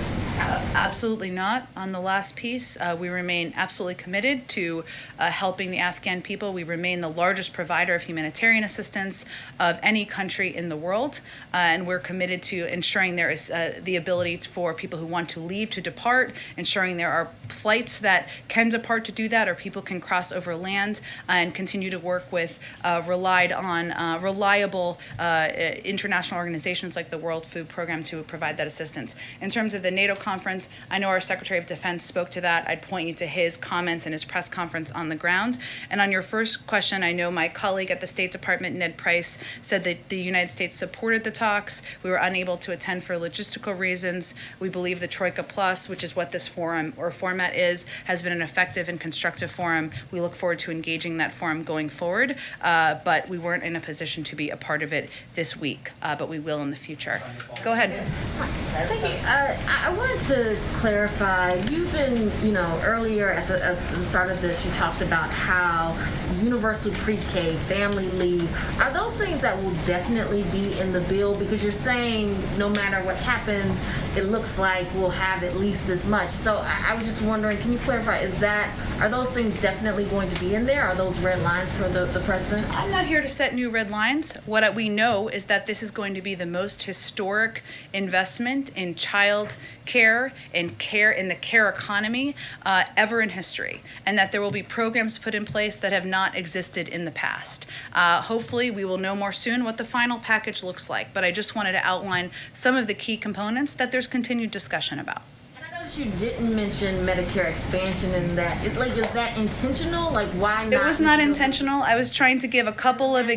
Absolutely not. On the last piece, we remain absolutely committed to helping the Afghan people. We remain the largest provider of humanitarian assistance of any country in the world, and we're committed to ensuring there is the ability for people who want to leave to depart, ensuring there are flights that can depart to do that, or people can cross over land, and continue to work with reliable international organizations like the World Food Program to provide that assistance. In terms of the NATO conference, I know our Secretary of Defense spoke to that. I'd point you to his comments in his press conference on the ground. And on your first question, I know my colleague at the State Department, Ned Price, said that the United States supported the talks. We were unable to attend for logistical reasons. We believe the Troika Plus, which is what this forum or format is, has been an effective and constructive forum. We look forward to engaging that forum going forward, but we weren't in a position to be a part of it this week, but we will in the future. Go ahead. Thank you. I wanted to clarify, you've been, earlier at the start of this, you talked about how universal pre-K, family leave, are those things that will definitely be in the bill? Because you're saying no matter what happens, it looks like we'll have at least this much. So I was just wondering, can you clarify, are those things definitely going to be in there? Are those red lines for the president? I'm not here to set new red lines. What we know is that this is going to be the most historic investment in child care and care in the care economy ever in history, and that there will be programs put in place that have not existed in the past. Hopefully, we will know more soon what the final package looks like, but I just wanted to outline some of the key components that there's continued discussion about. You didn't mention Medicare expansion in that. Is that intentional? Why not? It was not intentional. I was trying to give a couple of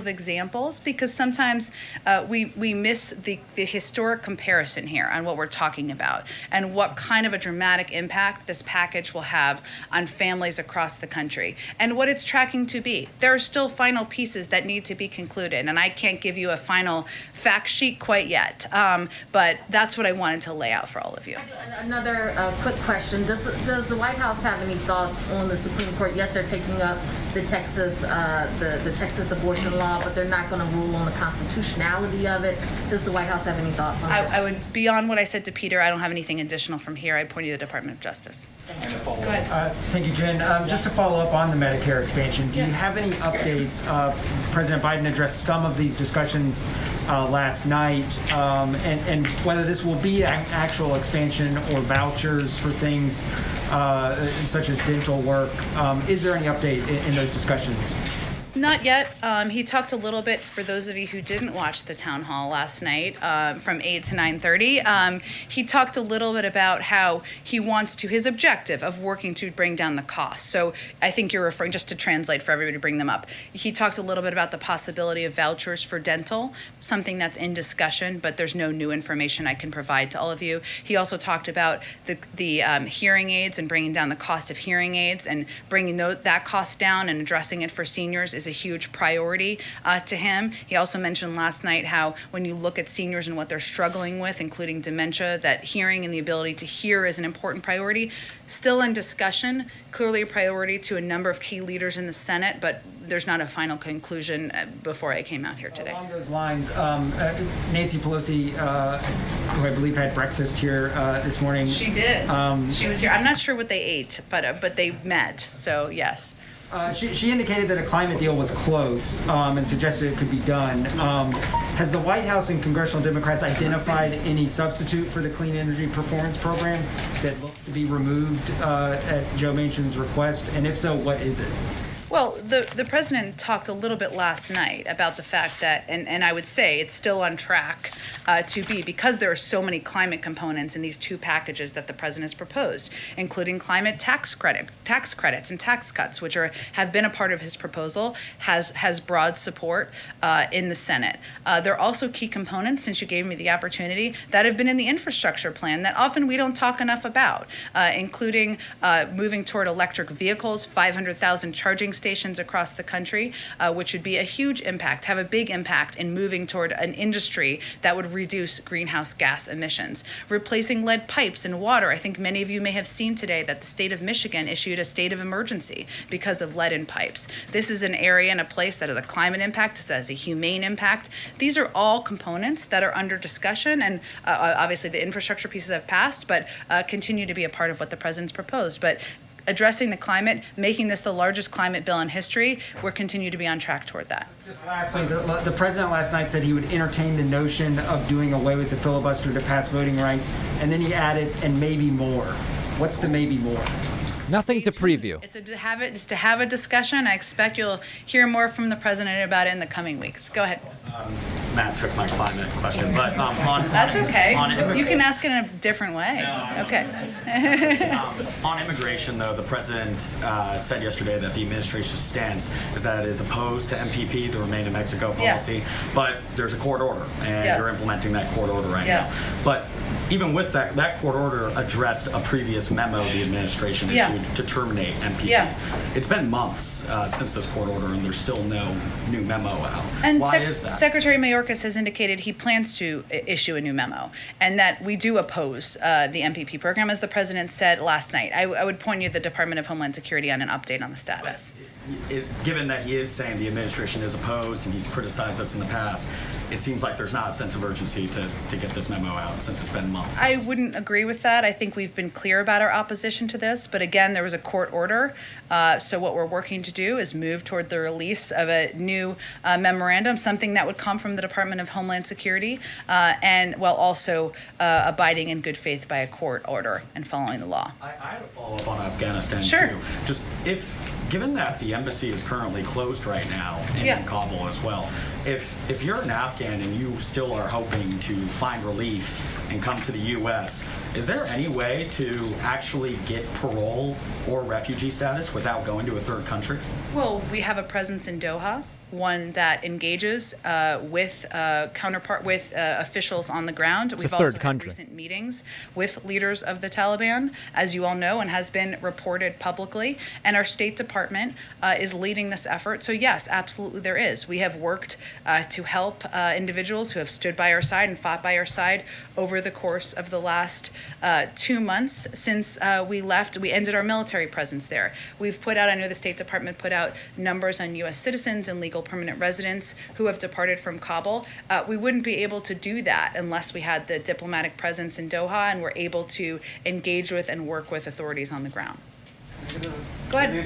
examples because sometimes we miss the historic comparison here on what we're talking about and what kind of a dramatic impact this package will have on families across the country and what it's tracking to be. There are still final pieces that need to be concluded, and I can't give you a final fact sheet quite yet. But that's what I wanted to lay out for all of you. Another quick question. Does the White House have any thoughts on the Supreme Court? Yes, they're taking up the Texas abortion law, but they're not going to rule on the constitutionality of it. Does the White House have any thoughts on that? I would, beyond what I said to Peter, I don't have anything additional from here. I'd point you to the Department of Justice. Go ahead. Thank you, Jen. Just to follow up on the Medicare expansion, do you have any updates? President Biden addressed some of these discussions last night, and whether this will be an actual expansion or vouchers for things such as dental work. Is there any update in those discussions? Not yet. He talked a little bit, for those of you who didn't watch the town hall last night, from 8 to 9:30. He talked a little bit about how he wants to, his objective of working to bring down the cost. So I think you're referring, just to translate for everybody to bring them up, he talked a little bit about the possibility of vouchers for dental, something that's in discussion, but there's no new information I can provide to all of you. He also talked about the hearing aids and bringing down the cost of hearing aids and bringing that cost down and addressing it for seniors is a huge priority to him. He also mentioned last night how when you look at seniors and what they're struggling with, including dementia, that hearing and the ability to hear is an important priority. Still in discussion, clearly a priority to a number of key leaders in the Senate, but there's not a final conclusion before I came out here today. Along those lines, Nancy Pelosi, who I believe had breakfast here this morning. She did. She was here. I'm not sure what they ate, but they met, so yes. She indicated that a climate deal was close and suggested it could be done. Has the White House and congressional Democrats identified any substitute for the Clean Energy Performance Program that looks to be removed at Joe Manchin's request? And if so, what is it? Well, the president talked a little bit last night about the fact that, and I would say it's still on track to be, because there are so many climate components in these two packages that the president has proposed, including climate tax credits and tax cuts, which have been a part of his proposal, has broad support in the Senate. There are also key components, since you gave me the opportunity, that have been in the infrastructure plan that often we don't talk enough about, including moving toward electric vehicles, 500,000 charging stations across the country, which would be a huge impact, have a big impact in moving toward an industry that would reduce greenhouse gas emissions. Replacing lead pipes and water. I think many of you may have seen today that the state of Michigan issued a state of emergency because of lead in pipes. This is an area and a place that has a climate impact, that has a humane impact. These are all components that are under discussion, and obviously the infrastructure pieces have passed, but continue to be a part of what the president's proposed. But addressing the climate, making this the largest climate bill in history, we'll continue to be on track toward that. Just lastly, the president last night said he would entertain the notion of doing away with the filibuster to pass voting rights, and then he added, and maybe more. What's the maybe more? Nothing to preview. It's to have a discussion. I expect you'll hear more from the president about it in the coming weeks. Go ahead. Matt took my climate question, but that's okay. You can ask it in a different way. Okay. On immigration, though, the president said yesterday that the administration's stance is that it is opposed to MPP, the Remain in Mexico policy, but there's a court order, and you're implementing that court order right now. But even with that court order addressed a previous memo the administration issued to terminate MPP. It's been months since this court order, and there's still no new memo out. And why is that? Secretary Mayorkas has indicated he plans to issue a new memo, and that we do oppose the MPP program, as the president said last night. I would point you to the Department of Homeland Security on an update on the status. Given that he is saying the administration is opposed and he's criticized us in the past, it seems like there's not a sense of urgency to get this memo out since it's been months. I wouldn't agree with that. I think we've been clear about our opposition to this, but again, there was a court order. So what we're working to do is move toward the release of a new memorandum, something that would come from the Department of Homeland Security, and while also abiding in good faith by a court order and following the law. I have a follow-up on Afghanistan, too. Just given that the embassy is currently closed right now in Kabul as well, if you're an Afghan and you still are hoping to find relief and come to the U.S., is there any way to actually get parole or refugee status without going to a third country? Well, we have a presence in Doha, one that engages with officials on the ground. We've also had recent meetings with leaders of the Taliban, as you all know, and has been reported publicly. And our State Department is leading this effort. So yes, absolutely there is. We have worked to help individuals who have stood by our side and fought by our side over the course of the last 2 months since we left. We ended our military presence there. We've put out, I know the State Department put out numbers on U.S. citizens and legal permanent residents who have departed from Kabul. We wouldn't be able to do that unless we had the diplomatic presence in Doha and were able to engage with and work with authorities on the ground. Go ahead.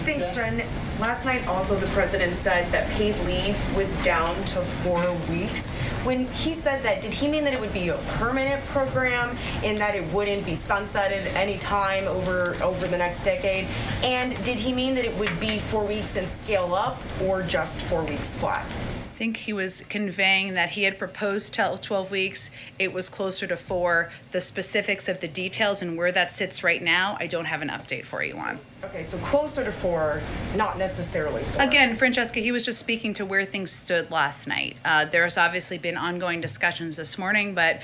Thanks, Jen. Last night also the president said that paid leave was down to 4 weeks. When he said that, did he mean that it would be a permanent program and that it wouldn't be sunsetted any time over the next decade? And did he mean that it would be 4 weeks and scale up, or just 4 weeks flat? I think he was conveying that he had proposed 12 weeks. It was closer to 4. The specifics of the details and where that sits right now, I don't have an update for you on. Okay, so closer to 4, not necessarily 4. Again, Francesca, he was just speaking to where things stood last night. There's obviously been ongoing discussions this morning, but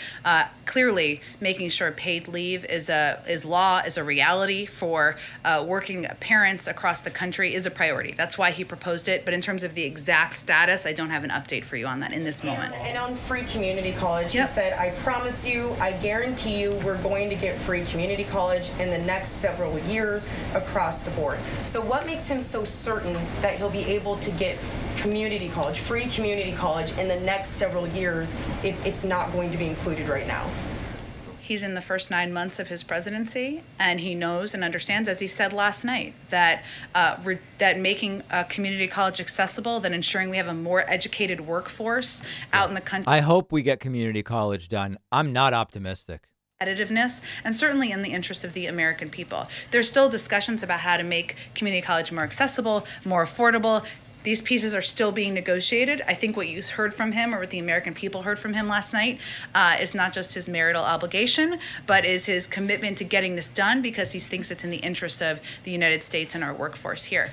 clearly making sure paid leave is law, is a reality for working parents across the country is a priority. That's why he proposed it. But in terms of the exact status, I don't have an update for you on that in this moment. And on free community college, he said, I promise you, I guarantee you, we're going to get free community college in the next several years across the board. So what makes him so certain that he'll be able to get community college, free community college in the next several years if it's not going to be included right now? He's in the first 9 months of his presidency, and he knows and understands, as he said last night, that that making community college accessible, that ensuring we have a more educated workforce out in the country. I hope we get community college done. I'm not optimistic. Competitiveness, and certainly in the interest of the American people. There's still discussions about how to make community college more accessible, more affordable. These pieces are still being negotiated. I think what you heard from him, or what the American people heard from him last night, is not just his marital obligation, but is his commitment to getting this done because he thinks it's in the interest of the United States and our workforce here.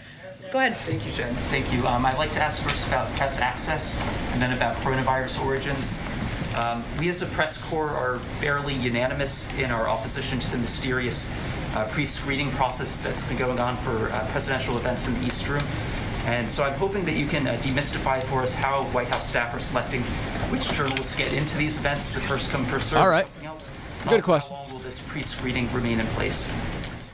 Go ahead. Thank you, Jen. Thank you. I'd like to ask first about test access and then about coronavirus origins. We as a press corps are fairly unanimous in our opposition to the mysterious pre-screening process that's been going on for presidential events in the East Room. And so I'm hoping that you can demystify for us how White House staff are selecting which journalists get into these events. Is it first come, first served? All right. Something else? Good Also, question. How long will this pre-screening remain in place?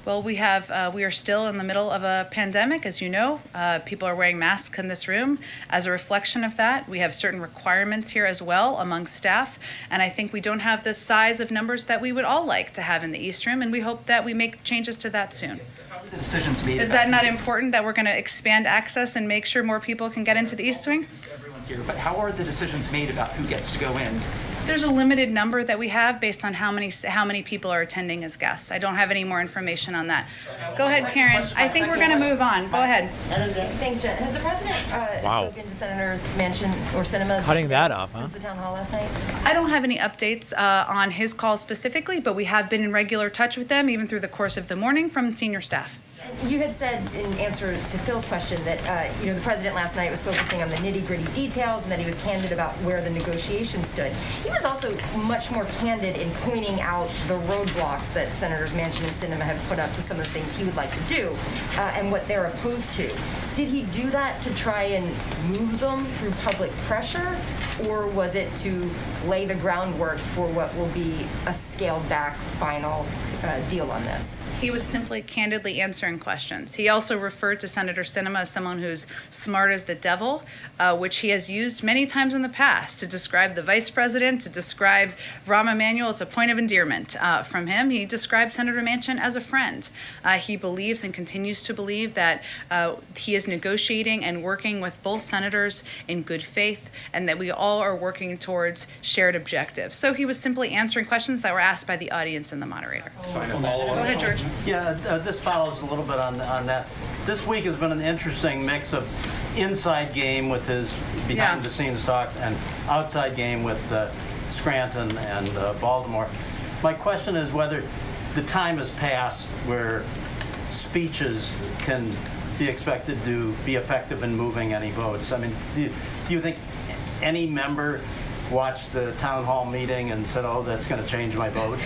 Well, we are still in the middle of a pandemic, as you know. People are wearing masks in this room. As a reflection of that, we have certain requirements here as well among staff, and I think we don't have the size of numbers that we would all like to have in the East Room, and we hope that we make changes to that soon. How are the decisions made? Is that not important, that we're going to expand access and make sure more people can get into the East Wing? Everyone here, but how are the decisions made about who gets to go in? There's a limited number that we have based on how many people are attending as guests. I don't have any more information on that. Go ahead, Karen. I think we're going to move on. Go ahead. Thanks, Jen. Has the president spoken to Senators Manchin or Sinema Cutting that off, huh? since the town hall last night? I don't have any updates on his call specifically, but we have been in regular touch with them, even through the course of the morning, from senior staff. You had said in answer to Phil's question that the president last night was focusing on the nitty-gritty details and that he was candid about where the negotiations stood. He was also much more candid in pointing out the roadblocks that Senators Manchin and Sinema have put up to some of the things he would like to do and what they're opposed to. Did he do that to try and move them through public pressure, or was it to lay the groundwork for what will be a scaled-back final deal on this? He was simply candidly answering questions. He also referred to Senator Sinema as someone who's smart as the devil, which he has used many times in the past to describe the vice president, to describe Rahm Emanuel. It's a point of endearment from him. He described Senator Manchin as a friend. He believes and continues to believe that he is negotiating and working with both senators in good faith, and that we all are working towards shared objectives. So he was simply answering questions that were asked by the audience and the moderator. Go ahead, George. Yeah, this follows a little bit on that. This week has been an interesting mix of inside game with his behind-the-scenes talks and outside game with Scranton and Baltimore. My question is whether the time has passed where speeches can be expected to be effective in moving any votes. I mean, do you think any member watched the town hall meeting and said, "Oh, that's going to change my vote"?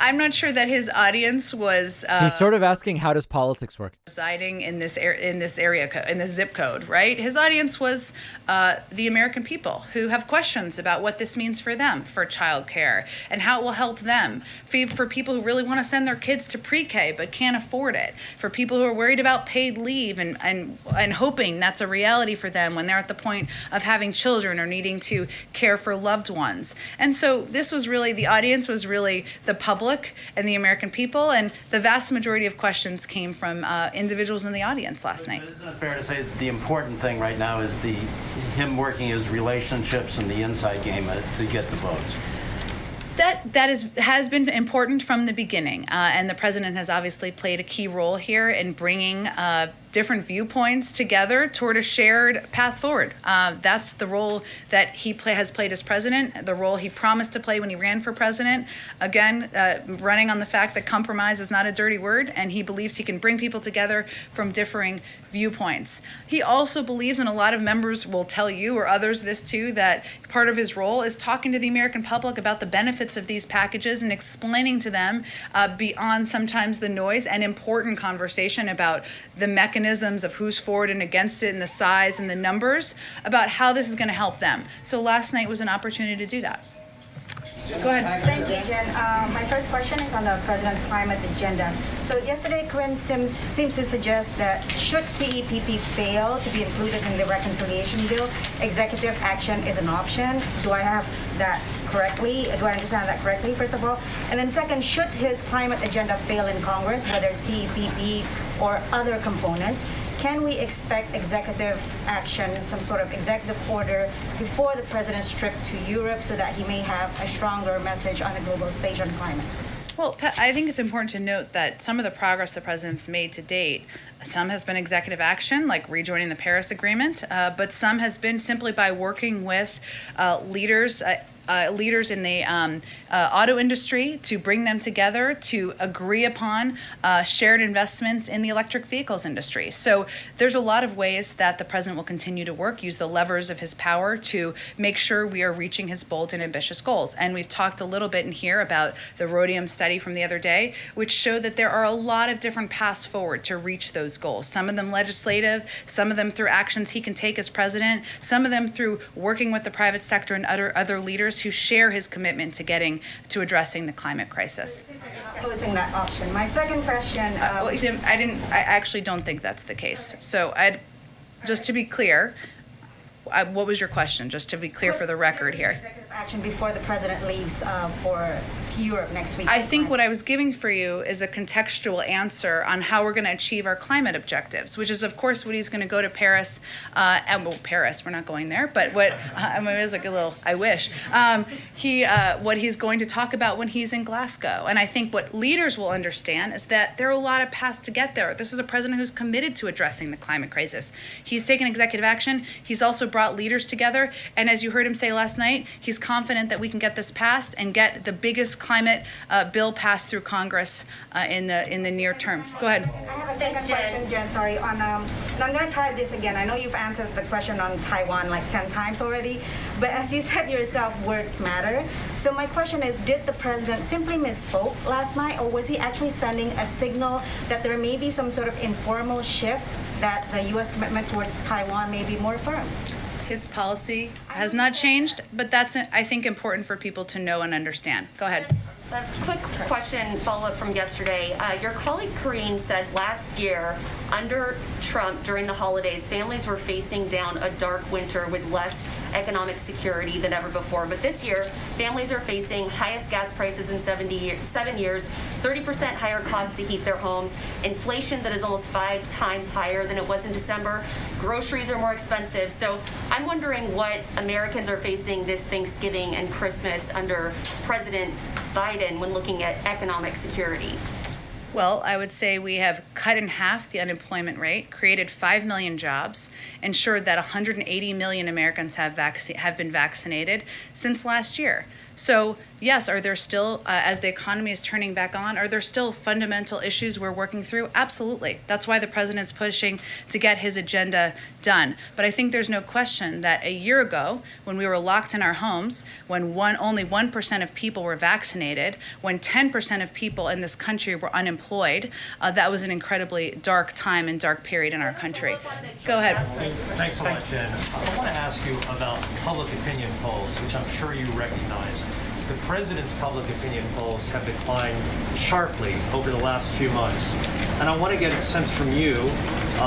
I'm not sure that his audience was. He's sort of asking, how does politics work? Residing in this zip code, right? His audience was the American people who have questions about what this means for them, for childcare, and how it will help them. For people who really want to send their kids to pre-K but can't afford it. For people who are worried about paid leave and hoping that's a reality for them when they're at the point of having children or needing to care for loved ones. And so the audience was really the public and the American people, and the vast majority of questions came from individuals in the audience last night. Isn't it fair to say that the important thing right now is him working his relationships and the inside game to get the votes? That has been important from the beginning, and the president has obviously played a key role here in bringing different viewpoints together toward a shared path forward. That's the role that he has played as president, the role he promised to play when he ran for president. Again, running on the fact that compromise is not a dirty word, and he believes he can bring people together from differing viewpoints. He also believes, and a lot of members will tell you, or others this too, that part of his role is talking to the American public about the benefits of these packages and explaining to them beyond sometimes the noise, an important conversation about the mechanisms of who's for it and against it and the size and the numbers, about how this is going to help them. So last night was an opportunity to do that. Go ahead. Thank you, Jen. My first question is on the president's climate agenda. So yesterday, Corinne seems to suggest that should CEPP fail to be included in the reconciliation bill, executive action is an option. Do I have that correctly? Do I understand that correctly, first of all? And then second, should his climate agenda fail in Congress, whether it's CEPP or other components, can we expect executive action, some sort of executive order before the president's trip to Europe so that he may have a stronger message on the global stage on climate? Well, I think it's important to note that some of the progress the president's made to date, some has been executive action, like rejoining the Paris Agreement, but some has been simply by working with leaders leaders in the auto industry to bring them together to agree upon shared investments in the electric vehicles industry. So there's a lot of ways that the president will continue to work, use the levers of his power to make sure we are reaching his bold and ambitious goals. And we've talked a little bit in here about the rhodium study from the other day, which showed that there are a lot of different paths forward to reach those goals. Some of them legislative, some of them through actions he can take as president, some of them through working with the private sector and other leaders who share his commitment to addressing the climate crisis. Opposing that option. My second question. I actually don't think that's the case. So just to be clear, what was your question? Just to be clear for the record here. Executive action before the president leaves for Europe next week. I think what I was giving for you is a contextual answer on how we're going to achieve our climate objectives, which is, of course, what he's going to go to Paris. Paris, we're not going there, but what it was like a little. I wish what he's going to talk about when he's in Glasgow. And I think what leaders will understand is that there are a lot of paths to get there. This is a president who's committed to addressing the climate crisis. He's taken executive action. He's also brought leaders together, and as you heard him say last night, he's confident that we can get this passed and get the biggest climate bill passed through Congress in the near term. Go ahead. I have a second question, Jen. Sorry. And I'm going to try this again. I know you've answered the question on Taiwan like 10 times already, but as you said yourself, words matter. So my question is, did the president simply misspoke last night, or was he actually sending a signal that there may be some sort of informal shift that the U.S. commitment towards Taiwan may be more firm? His policy has not changed, but that's, I think, important for people to know and understand. Go ahead. A quick question, follow-up from yesterday. Your colleague Karine said last year, under Trump, during the holidays, families were facing down a dark winter with less economic security than ever before. But this year, families are facing highest gas prices in 7 years, 30% higher costs to heat their homes, inflation that is almost 5 times higher than it was in December. Groceries are more expensive. So I'm wondering what Americans are facing this Thanksgiving and Christmas under President Biden when looking at economic security. Well, I would say we have cut in half the unemployment rate, created 5 million jobs, ensured that 180 million Americans have been vaccinated since last year. So, yes, are there still, as the economy is turning back on, are there still fundamental issues we're working through? Absolutely. That's why the president's pushing to get his agenda done. But I think there's no question that a year ago, when we were locked in our homes, when only 1% of people were vaccinated, when 10% of people in this country were unemployed, that was an incredibly dark time and dark period in our country. Go ahead. Thanks so much, Jen. I want to ask you about public opinion polls, which I'm sure you recognize. The president's public opinion polls have declined sharply over the last few months. And I want to get a sense from you,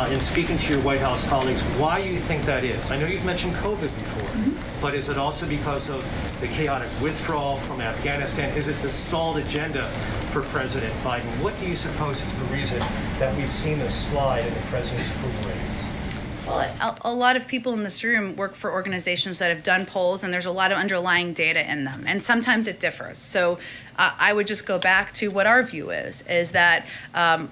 in speaking to your White House colleagues, why you think that is. I know you've mentioned COVID before, but is it also because of the chaotic withdrawal from Afghanistan? Is it the stalled agenda for President Biden? What do you suppose is the reason that we've seen a slide in the president's approval ratings? Well, a lot of people in this room work for organizations that have done polls, and there's a lot of underlying data in them, and sometimes it differs. So I would just go back to what our view is that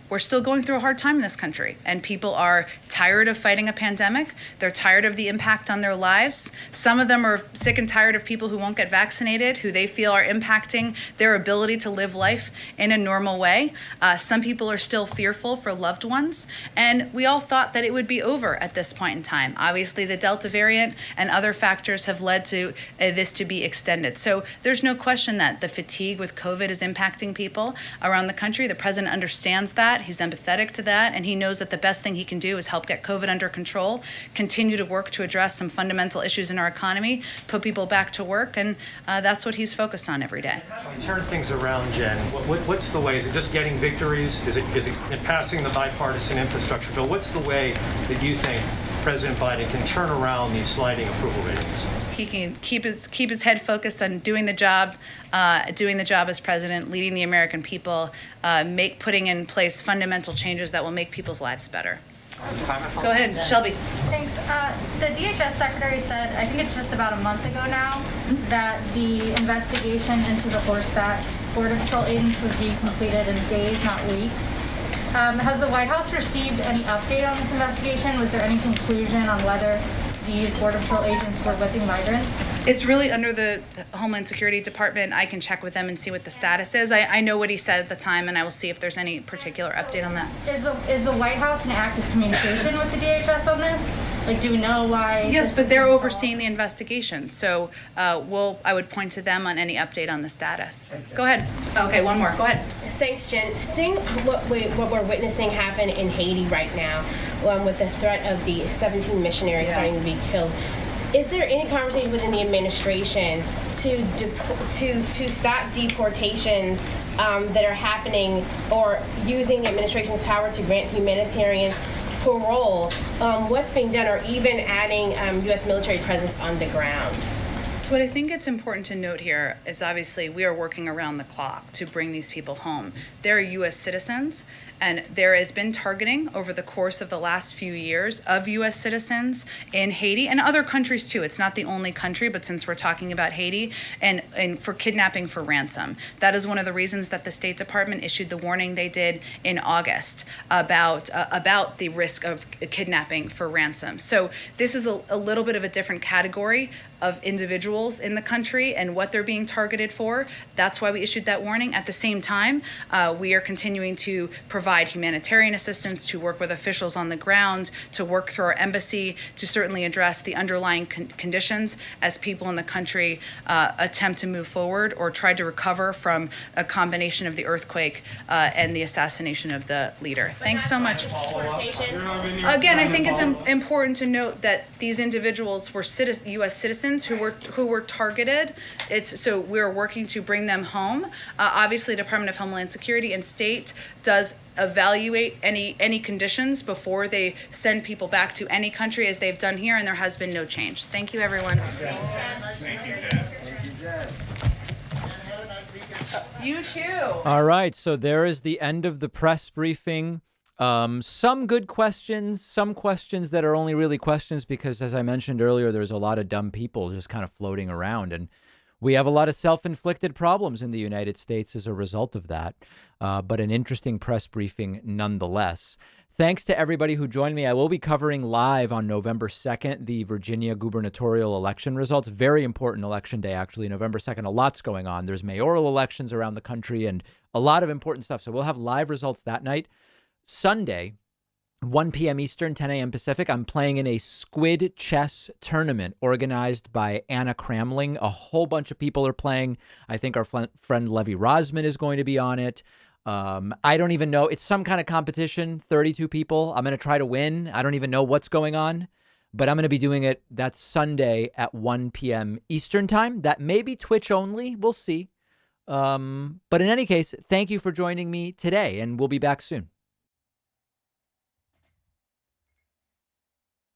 we're still going through a hard time in this country, and people are tired of fighting a pandemic. They're tired of the impact on their lives. Some of them are sick and tired of people who won't get vaccinated, who they feel are impacting their ability to live life in a normal way. Some people are still fearful for loved ones, and we all thought that it would be over at this point in time. Obviously, the Delta variant and other factors have led to this to be extended. So there's no question that the fatigue with COVID is impacting people around the country. The president understands that. He's empathetic to that, and he knows that the best thing he can do is help get COVID under control, continue to work to address some fundamental issues in our economy, put people back to work, and that's what he's focused on every day. Turn things around, Jen. What's the way? Is it just getting victories? Is it passing the bipartisan infrastructure bill? What's the way that you think President Biden can turn around these sliding approval ratings? He can keep his head focused on doing the job as president, leading the American people, putting in place fundamental changes that will make people's lives better. Go ahead, Shelby. Thanks. The DHS secretary said, I think it's just about a month ago now, that the investigation into the horseback Border Patrol agents would be completed in days, not weeks. Has the White House received any update on this investigation? Was there any conclusion on whether these Border Patrol agents were whipping migrants? It's really under the Homeland Security Department. I can check with them and see what the status is. I know what he said at the time, and I will see if there's any particular update on that. Is the White House in active communication with the DHS on this? Like, do we know why? Yes, but they're overseeing the investigation. So I would point to them on any update on the status. Go ahead. Okay, one more. Go ahead. Thanks, Jen. Seeing what we're witnessing happen in Haiti right now, with the threat of the 17 missionaries starting to be killed, is there any conversation within the administration to stop deportations that are happening, or using the administration's power to grant humanitarian parole? What's being done, or even adding U.S. military presence on the ground? So what I think it's important to note here is obviously we are working around the clock to bring these people home. They're U.S. citizens, and there has been targeting over the course of the last few years of U.S. citizens in Haiti and other countries too. It's not the only country, but since we're talking about Haiti, and for kidnapping for ransom. That is one of the reasons that the State Department issued the warning they did in August about the risk of kidnapping for ransom. So this is a little bit of a different category of individuals in the country and what they're being targeted for. That's why we issued that warning. At the same time, we are continuing to provide humanitarian assistance, to work with officials on the ground, to work through our embassy, to certainly address the underlying conditions as people in the country attempt to move forward or try to recover from a combination of the earthquake and the assassination of the leader. Thanks so much. Again, I think it's important to note that these individuals were U.S. citizens who were targeted. So we're working to bring them home. Obviously, Department of Homeland Security and state does evaluate any conditions before they send people back to any country, as they've done here, and there has been no change. Thank you, everyone. Thank you, Jen. You too. All right, so there is the end of the press briefing. Some good questions, some questions that are only really questions because, as I mentioned earlier, there's a lot of dumb people just kind of floating around, and we have a lot of self-inflicted problems in the United States as a result of that. But an interesting press briefing nonetheless. Thanks to everybody who joined me. I will be covering live on November 2nd the Virginia gubernatorial election results. Very important election day, actually, November 2nd. A lot's going on. There's mayoral elections around the country and a lot of important stuff. So we'll have live results that night. Sunday, 1 p.m. Eastern, 10 a.m. Pacific, I'm playing in a squid chess tournament organized by Anna Cramling. A whole bunch of people are playing. I think our friend Levy Rosman is going to be on it. I don't even know. It's some kind of competition, 32 people. I'm going to try to win. I don't even know what's going on, but I'm going to be doing it. That's Sunday at 1 p.m. Eastern time. That may be Twitch only. We'll see. But in any case, thank you for joining me today, and we'll be back soon.